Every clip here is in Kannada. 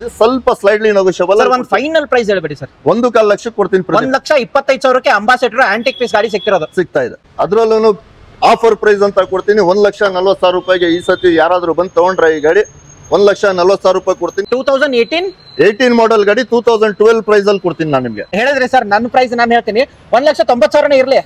ಸ್ವಲ್ಪ ಸ್ಲೈಡ್ಲಿ ನೆಗೋಷಿಯಬಲ್. ಸರ್ ಒಂದು ಫೈನಲ್ ಪ್ರೈಸ್ ಹೇಳ್ಬೇಡಿ ಸರ್. 1.25 ಲಕ್ಷಕ್ಕೆ ಕೊಡ್ತೀನಿ. 1,25,000ಕ್ಕೆ ಅಂಬಾಸೆಡರ್ ಆಂಟಿಕ್ ಪೀಸ್ ಗಾಡಿ ಸಿಗ್ತಾ ಇದೆ. ಅದ್ರಲ್ಲೂ ಆಫರ್ ಪ್ರೈಸ್ ಅಂತ ಕೊಡ್ತೀನಿ 1,40,000 ರೂಪಾಯಿಗೆ. ಈ ಸತಿ ಯಾರಾದ್ರೂ ಬಂದು ತಗೊಂಡ್ರೆ ಈ ಗಾಡಿ 1,40,000 ರೂಪಾಯಿ ಕೊಡ್ತೀನಿ. 2018 ಮಾಡೆಲ್ ಗಾಡಿ 2012 ಪ್ರೈಸ್ ಅಲ್ಲಿ ಕೊಡ್ತೀನಿ ನಾನು ನಿಮ್ಗೆ. ಹೇಳಿದ್ರೆ ಸರ್ ನನ್ನ ಪ್ರೈಸ್ ನಾನು ಹೇಳ್ತೀನಿ 1,90,000 ಇರ್ಲಿ,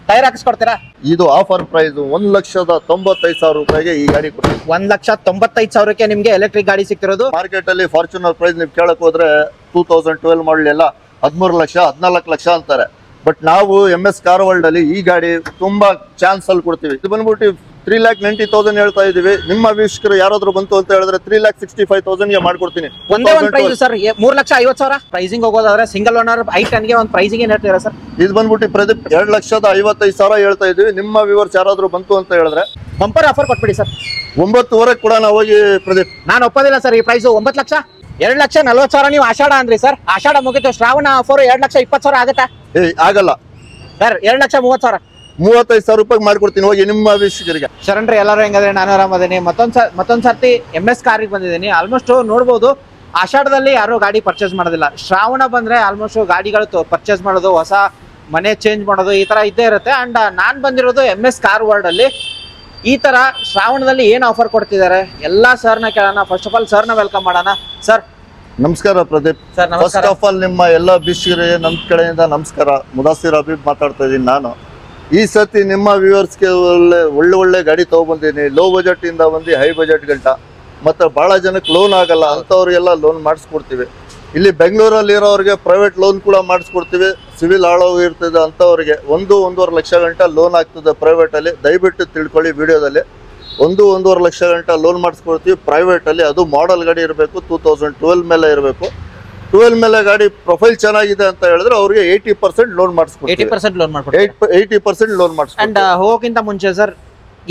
ಟೈರ್ ಹಾಕಿಸ್ಕೊಡ್ತೀರಾ? ಇದು ಆಫರ್ ಪ್ರೈಸ್ 1,95,000 ರೂಪಾಯಿಗೆ ಈ ಗಾಡಿ ಕೊಡ್ತೀನಿ. 1,95,000ಕ್ಕೆ ನಿಮ್ಗೆ ಎಲೆಕ್ಟ್ರಿಕ್ ಗಾಡಿ ಸಿಗ್ತಿರೋದು. ಮಾರ್ಕೆಟ್ ಅಲ್ಲಿ ಫಾರ್ಚುನರ್ ಪ್ರೈಸ್ ನೀವು ಕೇಳಕ್ ಹೋದ್ರೆ 2012 ಮಾಡೆಲ್ ಎಲ್ಲ 13 ಲಕ್ಷ 14 ಲಕ್ಷ ಅಂತಾರೆ. ಬಟ್ ನಾವು MS ಕಾರ್ ವರ್ಲ್ಡ್ ಅಲ್ಲಿ ಈ ಗಾಡಿ ತುಂಬಾ ಚಾನ್ಸ್ ಅಲ್ಲಿ ಕೊಡ್ತೀವಿ. ಇದು ಬಂದ್ಬಿಟ್ಟು 3,90,000 ಹೇಳ್ತಾ ಇದೀವಿ. ನಿಮ್ಮ ವೀಕ್ಷಕರು ಯಾರಾದ್ರೂ ಬಂತು ಅಂತ ಹೇಳಿದ್ರೆ 3,65,000 ಗೆ ಮಾಡ್ಕೊಡ್ತೀನಿ. ಒಂದೇ ಒಂದು ಪ್ರೈಸ್ ಸರ್ 3,50,000 ಪ್ರೈಸಿಂಗ್ ಹೋಗೋದಾದ್ರೆ ಸಿಂಗಲ್ ಓನರ್ i10 ಗೆ ಒಂದು ಪ್ರೈಸಿಂಗ್ ಏನ್ ಹೇಳ್ತೀರಾ ಸರ್? ಇದು ಬಂದ್ಬಿಟ್ಟು ಪ್ರದೀಪ್ 2,55,000 ಹೇಳ್ತಾ ಇದೀವಿ. ನಿಮ್ಮ ವ್ಯೂವರ್ಸ್ ಯಾರಾದ್ರೂ ಬಂತು ಅಂತ ಹೇಳಿದ್ರೆ ಬಂಪರ್ ಆಫರ್ ಕೊಟ್ಬಿಡಿ ಸರ್. 9,500 ಕೂಡ ನಾವು ಹೋಗಿ ಪ್ರದೀಪ್. ನಾನು ಒಪ್ಪೋದಿಲ್ಲ ಸರ್ ಈ ಪ್ರೈಸ್. 9 ಲಕ್ಷ 2,40,000 ನೀವು ಆಷಾಢ ಅಂದ್ರಿ ಸರ್. ಆಷಾಢ ಮುಗಿತು, ಶ್ರಾವಣ ಆಫರ್ 2,20,000 ಆಗುತ್ತಾ? ಆಗಲ್ಲ ಸರ್. 2,30,000 35,000 ರೂಪಾಯಿ ಮಾಡ್ಕೊಡ್ತೀನಿ ಹೋಗಿ ನಿಮ್ಮ ವೀಕ್ಷಕರಿಗೆ. ಶರಣ್ರಿ ಎಲ್ಲರೂ ಹೆಂಗಂದ್ರೆ ನಾನು ಆರಾಮದೇನಿ. ಮತ್ತೊಂದ್ ಸರ್ತಿ MS ಕಾರ್ಗೆ ಬಂದಿದ್ದೀನಿ. ಆಲ್ಮೋಸ್ಟ್ ನೋಡ್ಬೋದು ಆಷಾಢದಲ್ಲಿ ಯಾರು ಗಾಡಿ ಪರ್ಚೇಸ್ ಮಾಡೋದಿಲ್ಲ. ಶ್ರಾವಣ ಬಂದ್ರೆ ಆಲ್ಮೋಸ್ಟ್ ಗಾಡಿಗಳು ಪರ್ಚೇಸ್ ಮಾಡೋದು, ಹೊಸ ಮನೆ ಚೇಂಜ್ ಮಾಡೋದು ಈ ತರ ಇದ್ದೇ ಇರುತ್ತೆ. ಅಂಡ್ ನಾನ್ ಬಂದಿರೋದು MS ಕಾರ್ ವರ್ಲ್ಡ್ ಅಲ್ಲಿ. ಈ ತರ ಶ್ರಾವಣದಲ್ಲಿ ಏನ್ ಆಫರ್ ಕೊಡ್ತಿದ್ದಾರೆ ಎಲ್ಲಾ ಸರ್ನ ಕೇಳೋಣ. ಫಸ್ಟ್ ಆಫ್ ಆಲ್ ಸರ್ನ ವೆಲ್ಕಮ್ ಮಾಡೋಣ. ಸರ್ ನಮಸ್ಕಾರ Pradeep. Sir first of all ನಿಮ್ಮ ಎಲ್ಲ ವೀಕ್ಷಕರಿಗೆ ನಮ್ಮ ಕಡೆಯಿಂದ ನಮಸ್ಕಾರ. ಮುದಾಸಿರ್ ಹಬೀಬ್ ಮಾತಾಡ್ತಾ ಇದ್ದೀನಿ ನಾನು. ಈ ಸತಿ ನಿಮ್ಮ ವ್ಯೂವರ್ಸ್ಗೆ ಒಳ್ಳೆ ಗಾಡಿ ತಗೊಬಂದಿದ್ದೀನಿ. ಲೋ ಬಜೆಟ್ ಇಂದ ಬಂದು ಹೈ ಬಜೆಟ್ ಗಂಟ. ಮತ್ತೆ ಬಹಳ ಜನಕ್ಕೆ ಲೋನ್ ಆಗಲ್ಲ ಅಂತವ್ರಿಗೆಲ್ಲ ಲೋನ್ ಮಾಡಿಸ್ಕೊಡ್ತೀವಿ. ಇಲ್ಲಿ ಬೆಂಗಳೂರಲ್ಲಿ ಇರೋರಿಗೆ ಪ್ರೈವೇಟ್ ಲೋನ್ ಕೂಡ ಮಾಡಿಸ್ಕೊಡ್ತೀವಿ. ಸಿವಿಲ್ ಹಾಳೋಗಿರ್ತದೆ ಅಂತವ್ರಿಗೆ 1-1.5 ಲಕ್ಷ ಗಂಟ ಲೋನ್ ಆಗ್ತದೆ ಪ್ರೈವೇಟ್ ಅಲ್ಲಿ. ದಯವಿಟ್ಟು ತಿಳ್ಕೊಳ್ಳಿ ವಿಡಿಯೋದಲ್ಲಿ. 1-1.5 ಲಕ್ಷ ಗಂಟ ಲೋನ್ ಮಾಡಿಸ್ಕೊಡ್ತೀವಿ ಪ್ರೈವೇಟ್ ಅಲ್ಲಿ. ಅದು ಮಾಡೆಲ್ ಗಾಡಿ ಇರಬೇಕು, 2012 ಮೇಲೆ ಇರಬೇಕು. 12 ಮೇಲೆ ಗಾಡಿ ಪ್ರೊಫೈಲ್ ಚೆನ್ನಾಗಿದೆ ಅಂತ ಹೇಳಿದ್ರೆ ಅವ್ರಿಗೆ 80% ಲೋನ್ ಮಾಡಿಸ್ಕೊಡ್ತೀವಿ. 80% ಲೋನ್ ಮಾಡ್ಕೊಡ್ತೀವಿ. 80% ಲೋನ್ ಮಾಡಿಸ್ಕೊಡ್ತೀವಿ. ಅಂಡ್ ಹೋಗೋಕ್ಕಿಂತ ಮುಂಚೆ ಸರ್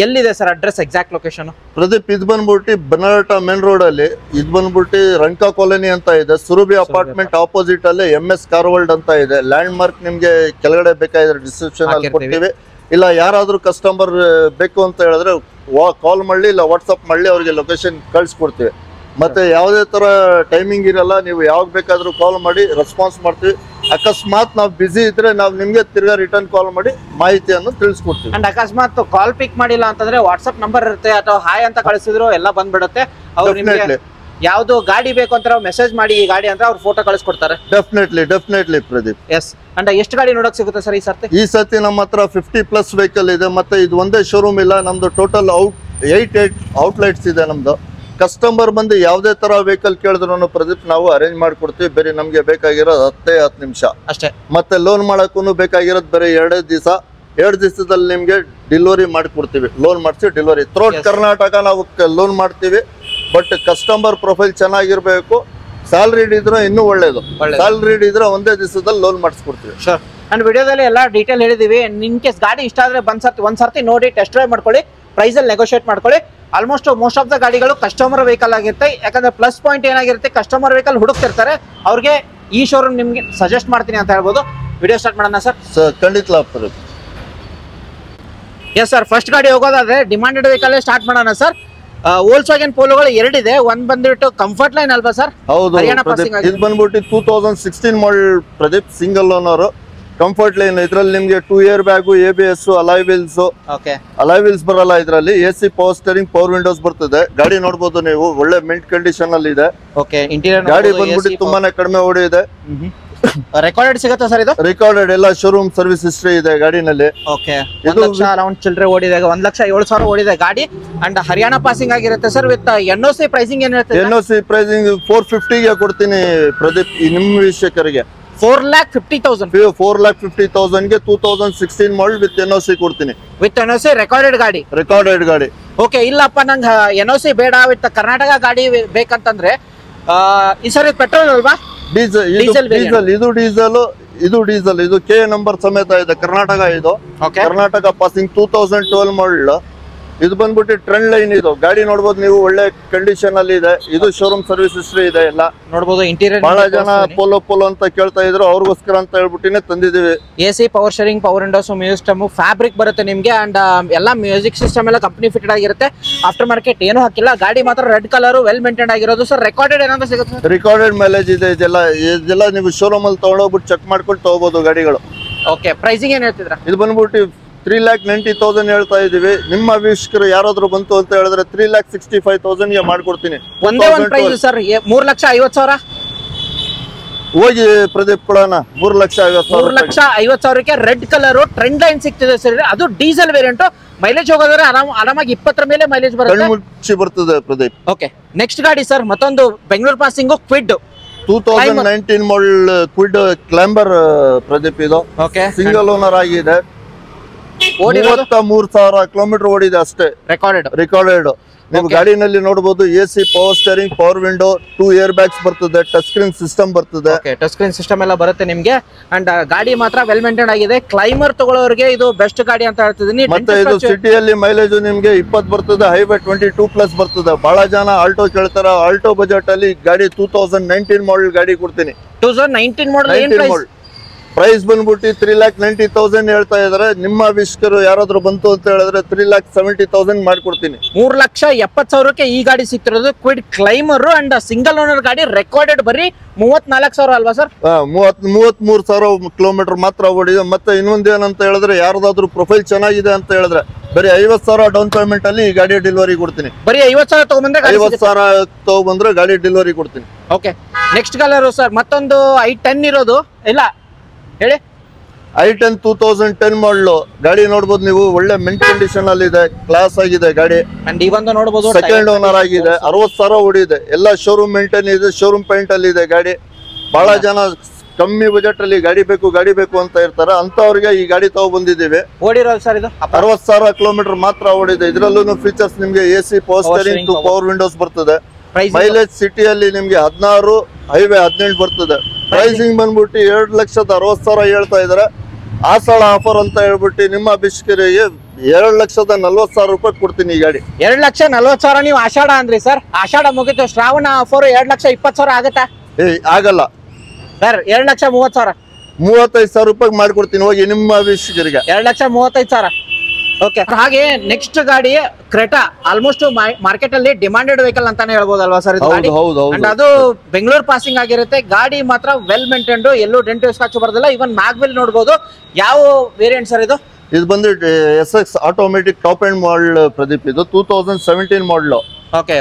ಎಲ್ಲಿದೆ sir address, exact location? Pradeep ಇದು ಬಂದ್ಬಿಟ್ಟು ಬನಾರಟ ಮೇನ್ ರೋಡ್ ಅಲ್ಲಿ. ಇದು ಬಂದ್ಬಿಟ್ಟು ರಂಕಾ ಕಾಲೋನಿ ಅಂತ ಇದೆ. ಸುರಭಿ ಅಪಾರ್ಟ್ಮೆಂಟ್ ಆಪೋಸಿಟ್ ಅಲ್ಲಿ MS ಕಾರ್ ವರ್ಲ್ಡ್ ಅಂತ ಇದೆ. ಲ್ಯಾಂಡ್ ಮಾರ್ಕ್ ನಿಮ್ಗೆ ಕೆಳಗಡೆ ಬೇಕಾದ್ರೆ ಡಿಸ್ಕ್ರಿಪ್ಷನ್ ಅಲ್ಲಿ ಕೊಡ್ತೀವಿ. ಇಲ್ಲ ಯಾರಾದ್ರೂ ಕಸ್ಟಮರ್ ಬೇಕು ಅಂತ ಹೇಳಿದ್ರೆ ಕಾಲ್ ಮಾಡಿ ಇಲ್ಲ ವಾಟ್ಸಪ್ ಮಾಡಿ ಅವ್ರಿಗೆ ಲೊಕೇಶನ್ ಕಳ್ಸಿಕೊಡ್ತೀವಿ. ಮತ್ತೆ ಯಾವುದೇ ತರ ಟೈಮಿಂಗ್ ಇರಲ್ಲ. ನೀವು ಯಾವಾಗ ಬೇಕಾದ್ರೂ ಕಾಲ್ ಮಾಡಿ ರೆಸ್ಪಾನ್ಸ್ ಮಾಡ್ತೀವಿ. ಅಕಸ್ಮಾತ್ ನಾವು ಬಿಸಿ ಇದ್ರೆ ನಾವು ನಿಮ್ಗೆ ತಿರ್ಗಾ ರಿಟರ್ನ್ ಕಾಲ್ ಮಾಡಿ ಮಾಹಿತಿಯನ್ನು ತಿಳಿಸ್ಕೊಡ್ತೀವಿ. ಅಂಡ್ ಅಕಸ್ಮಾತ್ ಕಾಲ್ ಪಿಕ್ ಮಾಡಿಲ್ಲ ಅಂತಂದ್ರೆ ವಾಟ್ಸ್ಆಪ್ ನಂಬರ್ ಇರುತ್ತೆ, ಅಥವಾ ಹಾಯ್ ಅಂತ ಕಳಿಸಿದ್ರು ಎಲ್ಲ ಬಂದ್ಬಿಡುತ್ತೆ. ಅವ್ರು ನಿಮ್ಗೆ ಯಾವ್ದು ಗಾಡಿ ಬೇಕು ಅಂತ ಮೆಸೇಜ್ ಮಾಡಿ ಈ ಗಾಡಿ ಅಂತ ಅವ್ರು ಫೋಟೋ ಕಳಿಸ್ಕೊಡ್ತಾರೆ. ಡೆಫಿನೆಟ್ಲಿ ಪ್ರದೀಪ್. ಎಸ್. ಅಂಡ್ ಎಷ್ಟು ಗಾಡಿ ನೋಡಕ್ ಸಿಗುತ್ತೆ ಸರ್ ಈ ಸತಿ ನಮ್ಮ ಹತ್ರ 50+ ವೆಹಿಕಲ್ ಇದೆ. ಮತ್ತೆ ಇದು ಒಂದೇ ಶೋರೂಮ್ ಇಲ್ಲ ನಮ್ದು. ಟೋಟಲ್ 8 ಔಟ್ಲೆಟ್ಸ್ ಇದೆ ನಮ್ದು. ಕಸ್ಟಮರ್ ಬಂದು ಯಾವುದೇ ತರ ವೆಹಿಕಲ್ ಕೇಳಿದ್ರು ಪ್ರದೀಪ್ ನಾವು ಅರೇಂಜ್ ಮಾಡ್ಕೊಡ್ತೀವಿ. ಬೇರೆ ನಮ್ಗೆ ಬೇಕಾಗಿರೋದು 10 ನಿಮಿಷ ಅಷ್ಟೇ. ಮತ್ತೆ ಲೋನ್ ಮಾಡಕ್ಕೂ ಬೇಕಾಗಿರೋದು ಬೇರೆ 2 ದಿವಸ. 2 ದಿವಸದಲ್ಲಿ ನಿಮ್ಗೆ ಡೆಲಿವರಿ ಮಾಡಿಕೊಡ್ತೀವಿ. ಲೋನ್ ಮಾಡಿಸಿ ಡೆಲಿವರಿ ಥ್ರೋಟ್ ಕರ್ನಾಟಕ ನಾವು ಲೋನ್ ಮಾಡ್ತೀವಿ. ಬಟ್ ಕಸ್ಟಮರ್ ಪ್ರೊಫೈಲ್ ಚೆನ್ನಾಗಿರ್ಬೇಕು. ಸ್ಯಾಲರಿಡ್ ಇದ್ರೆ ಇನ್ನೂ ಒಳ್ಳೇದು. ಸ್ಯಾಲರಿಡ್ ಇದ್ರೆ ಒಂದೇ ದಿವಸದಲ್ಲಿ ಲೋನ್ ಮಾಡಿಸ್ಕೊಡ್ತೀವಿ. ಶೋರ್. ಅಂಡ್ ವಿಡಿಯೋದಲ್ಲಿ ಎಲ್ಲ ಡೀಟೇಲ್ ಹೇಳಿದೀವಿ. ಇನ್ ಕೇಸ್ ಗಾಡಿ ಇಷ್ಟ ಆದ್ರೆ ಒಂದ್ಸರ್ತಿ ನೋಡಿ ಟೆಸ್ಟ್ ಡ್ರೈವ್ ಮಾಡ್ಕೊಳ್ಳಿ. ಪ್ರೈಸ್ ಅಲ್ಲಿ ನೆಗೋಷಿಯೇಟ್ ಮಾಡ್ಕೊಳ್ಳಿ. ಆಲ್ಮೋಸ್ಟ್ ಮೋಸ್ಟ್ ಆಫ್ ದ ಗಾಡಿಗಳು ಕಸ್ಟಮರ್ ವೆಹಿಕಲ್ ಆಗಿರುತ್ತೆ. ಯಾಕಂದ್ರೆ ಪ್ಲಸ್ ಪಾಯಿಂಟ್ ಏನಾಗಿರುತ್ತೆ, ಕಸ್ಟಮರ್ ವೆಹಿಕಲ್ ಹುಡುಕ್ತಿರ್ತಾರೆ. ಅವ್ರಿಗೆ ಈ ಶೋರೂಮ್ ನಿಮ್ಗೆ ಸಜೆಸ್ಟ್ ಮಾಡ್ತೀನಿ ಅಂತ ಹೇಳ್ಬೋದು. ವಿಡಿಯೋ ಸ್ಟಾರ್ಟ್ ಮಾಡೋಣ ಸರ್. ಖಂಡಿತ. Yes sir. ಫಸ್ಟ್ ಗಾಡಿ ಹೋಗೋದಾದ್ರೆ ಡಿಮಾಂಡೆಡ್ ವೆಹಿಕಲ್ ಸ್ಟಾರ್ಟ್ ಮಾಡೋಣ ಸರ್. ವೋಲ್ಕ್ಸ್ವ್ಯಾಗನ್ ಪೋಲೋಗಳು 2 ಇದೆ. ಒಂದ್ ಬಂದ್ಬಿಟ್ಟು ಕಂಫರ್ಟ್ ಲೈನ್ ಅಲ್ವಾ ಸರ್? ಹೌದು. ಇದು ಬಂದ್ಬಿಟ್ಟು 2016 model Pradeep. Single owner comfort line. ಇದ್ರಲ್ಲಿ ನಿಮ್ಗೆ 2 year bag, ABS, alloy wheels. Alloy wheels ಬರಲ್ಲ ಇದ್ರಲ್ಲಿ. AC, power steering, power windows ಬರ್ತದೆ. ಗಾಡಿ ನೋಡಬಹುದು ನೀವು, ಒಳ್ಳೆ ಮಿಂಟ್ ಕಂಡೀಷನ್ ಅಲ್ಲಿ ಇದೆ. ಗಾಡಿ ಬಂದ್ಬಿಟ್ಟು ತುಂಬಾನೇ ಕಡಿಮೆ ಓಡಿದೆ. ರೆಕಾರ್ಡೆಡ್ ಸಿಗುತ್ತೆ ಸರ್ ಇದು? ರೆಕಾರ್ಡೆಡ್ ಎಲ್ಲ ಶೋರೂಮ್ ಸರ್ವಿಸ್ ಹಿಸ್ಟ್ರಿ ಇದೆ ಗಾಡಿನಲ್ಲಿ. ಚಿಲ್ಲರೆ ಓಡಿದೆ. 1,07,000 ಓಡಿದೆ ಗಾಡಿ. ಅಂಡ್ ಹರಿಯಾಣ ಪಾಸಿಂಗ್ ಆಗಿರುತ್ತೆ ಸರ್. ವಿತ್ NOC ಪ್ರೈಸಿಂಗ್ ಏನ್ ಹೇಳ್ತೀವಿ? NOC ಪ್ರೈಸಿಂಗ್ 450 ಗೆ ಕೊಡ್ತೀನಿ ಪ್ರದೀಪ್. ನಿಮ್ಮ ವೀಕ್ಷಕರಿಗೆ 4,50,000 ಗೆ 2016 ಮಾಡೆಲ್ ವಿತ್ NOC ಕೊಡ್ತೀನಿ. ವಿತ್ NOC ರೆಕಾರ್ಡೆಡ್ ಗಾಡಿ. ಓಕೆ. ಇಲ್ಲಪ್ಪ ನಂಗೆ NOC ಬೇಡ, ವಿತ್ ಕರ್ನಾಟಕ ಗಾಡಿ ಬೇಕಂತಂದ್ರೆ ಈ ಸರಿ ಪೆಟ್ರೋಲ್ ಅಲ್ವಾ? ಡೀಸೆಲ್. ಇದು ಡೀಸೆಲ್. ಇದು K ನಂಬರ್ ಸಮೇತ ಇದೆ. ಕರ್ನಾಟಕ. ಇದು ಕರ್ನಾಟಕ ಪಾಸಿಂಗ್ 2012 ಮಾಡೆಲ್. ಇದು ಬಂದ್ಬಿಟ್ಟು ಟ್ರೆಂಡ್ ಲೈನ್. ಇದು ಗಾಡಿ ನೋಡ್ಬೋದು ನೀವು, ಒಳ್ಳೆ ಕಂಡೀಷನ್ ಅಲ್ಲಿ ಇದೆ. ಇದು ಶೋರೂಮ್ ಸರ್ವಿಸ್ ಹಿಸ್ಟ್ರಿ ಇದೆ ಎಲ್ಲ ನೋಡಬಹುದು. ಇಂಟೀರಿಯರ್ ಬಹಳ ಜನ ಪೋಲೋ ಪೋಲೋ ಅಂತ ಕೇಳ್ತಾ ಇದ್ರು, ಅವ್ರಿಗೋಸ್ಕರ ಅಂತ ಹೇಳ್ಬಿಟ್ಟಿನೇ ತಂದಿದೀವಿ. AC power steering, power windows, music system, fabric ಬರುತ್ತೆ ನಿಮ್ಗೆ. ಅಂಡ್ ಎಲ್ಲ ಮ್ಯೂಸಿಕ್ ಸಿಸ್ಟಮ್ ಎಲ್ಲ ಕಂಪನಿ ಫಿಟೆಡ್ ಆಗಿರುತ್ತೆ. ಆಫ್ಟರ್ ಮಾರ್ಕೆಟ್ ಏನು ಹಾಕಿಲ್ಲ. ಗಾಡಿ ಮಾತ್ರ ರೆಡ್ ಕಲರ್, ವೆಲ್ ಮೇಂಟೈನ್ ಆಗಿರೋದು ಸರ್. ರೆಕಾರ್ಡೆಡ್ ಏನಾದ್ರು ಸಿಗುತ್ತೆ? ರಿಕಾರ್ಡೆಡ್ ಮೈಲೇಜ್ ಇದೆ. ಇದೆಲ್ಲ ನೀವು ಶೋರೂಮ್ ಅಲ್ಲಿ ತಗೊಂಡೋಗ್ಬಿಟ್ಟು ಚೆಕ್ ಮಾಡ್ಕೊಂಡು ತಗೋಬಹುದು ಗಾಡಿಗಳು. ಓಕೆ, ಪ್ರೈಸಿಂಗ್ ಏನ್ ಹೇಳ್ತಿದ್ರ? ಇದು ಬಂದ್ಬಿಟ್ಟು 3,90,000 ಹೇಳ್ತಾ ಇದೀವಿ. ನಿಮ್ಮ ವೀಕ್ಷಕರು ಯಾರಾದ್ರೂ ಬಂತು ಅಂತ ಹೇಳಿದ್ರೆ 3,65,000 ಗೆ ಮಾಡ್ಕೊಡ್ತೀನಿ. ಒಂದೇ ಒಂದು ಪ್ರೈಸ್ ಸರ್, 3,50,000. ಹೋಗಿ ಪ್ರದೀಪ್ ಕೊಡೋಣ. 3,50,000ಕ್ಕೆ ರೆಡ್ ಕಲರ್ ಟ್ರೆಂಡ್ ಲೈನ್ ಸಿಗ್ತಿದೆ ಸರ್. ಅದು ಡೀಸೆಲ್ ವೇರಿಯಂಟ್. ಮೈಲೇಜ್ ಹೋಗೋದ್ರೆ ಆರಾಮಾಗಿ 20 ಮೇಲೆ ಮೈಲೇಜ್ ಬರುತ್ತೆ. ಮುಚ್ಚಿ ಬರ್ತದೆ ಪ್ರದೀಪ್. ಓಕೆ, ನೆಕ್ಸ್ಟ್ ಗಾಡಿ ಸರ್, ಮತ್ತೊಂದು Bengaluru passing Kwid 2019 model Kwid climber Pradeep. ಇದು ಸಿಂಗಲ್ ಓನರ್ ಆಗಿದೆ. 33,000 ಕಿಲೋಮೀಟರ್ ಓಡಿದೆ ಅಷ್ಟೇ. ರೆಕಾರ್ಡೆಡ್. ನೀವು ಗಾಡಿನಲ್ಲಿ ನೋಡಬಹುದು. AC power steering, power window, 2 air bags ಬರ್ತದೆ, ಟಚ್ ಸ್ಕ್ರೀನ್ ಸಿಸ್ಟಮ್ ಬರ್ತದೆ. ಟಚ್ ಸ್ಕ್ರೀನ್ ಸಿಸ್ಟಮ್ ಎಲ್ಲ ಬರುತ್ತೆ ನಿಮ್ಗೆ. ಅಂಡ್ ಗಾಡಿ ಮಾತ್ರ ವೆಲ್ ಮೇಂಟೈನ್ ಆಗಿದೆ. ಕ್ಲೈಮರ್ ತಗೊಳ್ಳೋರಿಗೆ ಇದು ಬೆಸ್ಟ್ ಗಾಡಿ ಅಂತ ಹೇಳ್ತಿದ್ದೀನಿ. ಮತ್ತೆ ಇದು ಸಿಟಿಯಲ್ಲಿ ಮೈಲೇಜ್ ನಿಮ್ಗೆ 20 ಬರ್ತದೆ, ಹೈವೇ 22+ ಬರ್ತದೆ. ಬಹಳ ಜನ ಆಲ್ಟೋ ಕೇಳ್ತಾರ. ಆಲ್ಟೋ ಬಜೆಟ್ ಅಲ್ಲಿ ಗಾಡಿ 2019 ಮಾಡೆಲ್ ಗಾಡಿ ಕೊಡ್ತೀನಿ. 2019 ಮಾಡೆಲ್ ಪ್ರೈಸ್ ಬಂದ್ಬಿಟ್ಟು 3,90,000 ಹೇಳ್ತಾ ಇದಾರೆ. ನಿಮ್ಮ ವೀಕ್ಷಕರು ಯಾರಾದ್ರೂ ಬಂತು ಅಂತ ಹೇಳಿದ್ರೆ 3,70,000 ಮಾಡ್ಕೊಡ್ತೀನಿ. 3,70,000ಕ್ಕೆ ಈ ಗಾಡಿ ಸಿಗ್ತಿರೋದು ಕ್ವಿಡ್ ಕ್ಲೈಮರ್. ಅಂಡ್ ಸಿಂಗಲ್ ಓನರ್ ಗಾಡಿ. ರೆಕಾರ್ಡೆಡ್ ಬರೀ 34,000 ಅಲ್ವಾ ಸರ್? 33,000 ಕಿಲೋಮೀಟರ್ ಮಾತ್ರ ಓಡಿದೆ. ಮತ್ತೆ ಇನ್ನೊಂದೇನಂತ ಹೇಳಿದ್ರೆ, ಯಾರ್ದಾದ್ರು ಪ್ರೊಫೈಲ್ ಚೆನ್ನಾಗಿದೆ ಅಂತ ಹೇಳಿದ್ರೆ ಬರೀ 50,000 ಡೌನ್ ಪೇಮೆಂಟ್ ಅಲ್ಲಿ ಈ ಗಾಡಿ ಡೆಲಿವರಿ ಕೊಡ್ತೀನಿ. ಬರೀ 50,000 ತಗೊಂಡ್ಬಂದ್ರೆ 50,000 ತಗೊಂಡ್ಬಂದ್ರೆ ಗಾಡಿ ಡೆಲಿವರಿ ಕೊಡ್ತೀನಿ. ಓಕೆ, ನೆಕ್ಸ್ಟ್ ಕಲರ್ ಸರ್, ಮತ್ತೊಂದು i10 ಇರೋದು. ಇಲ್ಲ ಹೇಳಿ. i10 2010 ಮಾಡಲು ಗಾಡಿ ನೋಡಬಹುದು ನೀವು. ಒಳ್ಳೆ ಮಿಂಟ್ ಕಂಡೀಷನ್ ಅಲ್ಲಿ ಇದೆ, ಕ್ಲಾಸ್ ಆಗಿದೆ ಗಾಡಿ. ಅಂಡ್ ಇವಂದು ನೋಡಬಹುದು, ಸೆಕೆಂಡ್ ಓನರ್ ಆಗಿದೆ. 60,000 ಓಡಿದೆ. ಎಲ್ಲ ಶೋರೂಮ್ ಮೇಂಟೈನ್ ಇದೆ, ಶೋರೂಮ್ ಪೇಂಟ್ ಅಲ್ಲಿ ಇದೆ ಗಾಡಿ. ಬಹಳ ಜನ ಕಮ್ಮಿ ಬಜೆಟ್ ಅಲ್ಲಿ ಗಾಡಿ ಬೇಕು ಅಂತ ಇರ್ತಾರೆ. ಅಂತವ್ರಿಗೆ ಈ ಗಾಡಿ ತಗೊಬಂದಿದ್ದೀವಿ. ಓಡಿರೋದು ಸರ್ ಇದು 60,000 ಕಿಲೋಮೀಟರ್ ಮಾತ್ರ ಓಡಿದೆ. ಇದರಲ್ಲೂ ಫೀಚರ್ಸ್ ನಿಮ್ಗೆ AC power steering, power windows ಬರ್ತದೆ. ಮೈಲೇಜ್ ಸಿಟಿಯಲ್ಲಿ ನಿಮ್ಗೆ 16, ಹೈವೇ 18 ಬರ್ತದೆ. ಪ್ರೈಸಿಂಗ್ ಬಂದ್ಬಿಟ್ಟು 2,60,000 ಹೇಳ್ತಾ ಇದಾರೆ. ಆಷಾಢ ಆಫರ್ ಅಂತ ಹೇಳ್ಬಿಟ್ಟು ನಿಮ್ಮ ಬಿಸ್ಕರಿಗೆ 2,40,000 ರೂಪಾಯಿ ಕೊಡ್ತೀನಿ ಈ ಗಾಡಿ. 2,40,000 ನೀವು ಆಷಾಢ ಅಂದ್ರಿ ಸರ್. ಆಷಾಢ ಮುಗಿತು, ಶ್ರಾವಣ ಆಫರ್ 2,20,000 ಆಗತ್ತಾ? ಆಗಲ್ಲ ಸರ್, 2,30,000. 35,000 ರೂಪಾಯಿ ಮಾಡ್ಕೊಡ್ತೀನಿ ಹೋಗಿ ನಿಮ್ಮ ವೀಕ್ಷಕರಿಗೆ. 2,35,000. ಓಕೆ, ಹಾಗೆ ನೆಕ್ಸ್ಟ್ ಗಾಡಿ ಕ್ರೆಟಾ. ಆಲ್ಮೋಸ್ಟ್ ಮಾರ್ಕೆಟ್ ಅಲ್ಲಿ ಡಿಮಾಂಡೆಡ್ ವೆಹಿಕಲ್ ಅಂತಾನೆ ಹೇಳ್ಬೋದಲ್ವಾ ಸರ್ ಇದು ಗಾಡಿ? ಅಂಡ್ ಅದು ಬೆಂಗಳೂರು ಪಾಸಿಂಗ್ ಆಗಿರುತ್ತೆ. ಗಾಡಿ ಮಾತ್ರ ವೆಲ್ ಮೇಂಟೈನ್ಡ್, ಎಲ್ಲೂ ಡೆಂಟ್ ಸ್ಕ್ರಾಚ್ ಬರೋದಿಲ್ಲ. ಇವನ್ ಮ್ಯಾಗ್ವೆಲ್ ನೋಡಬಹುದು. ಯಾವ ವೇರಿಯಂಟ್ ಸರ್ ಇದು? ಇದು ಬಂದು SX automatic top end model Pradeep. ಇದು 2017 ಮಾಡಲು. ಓಕೆ,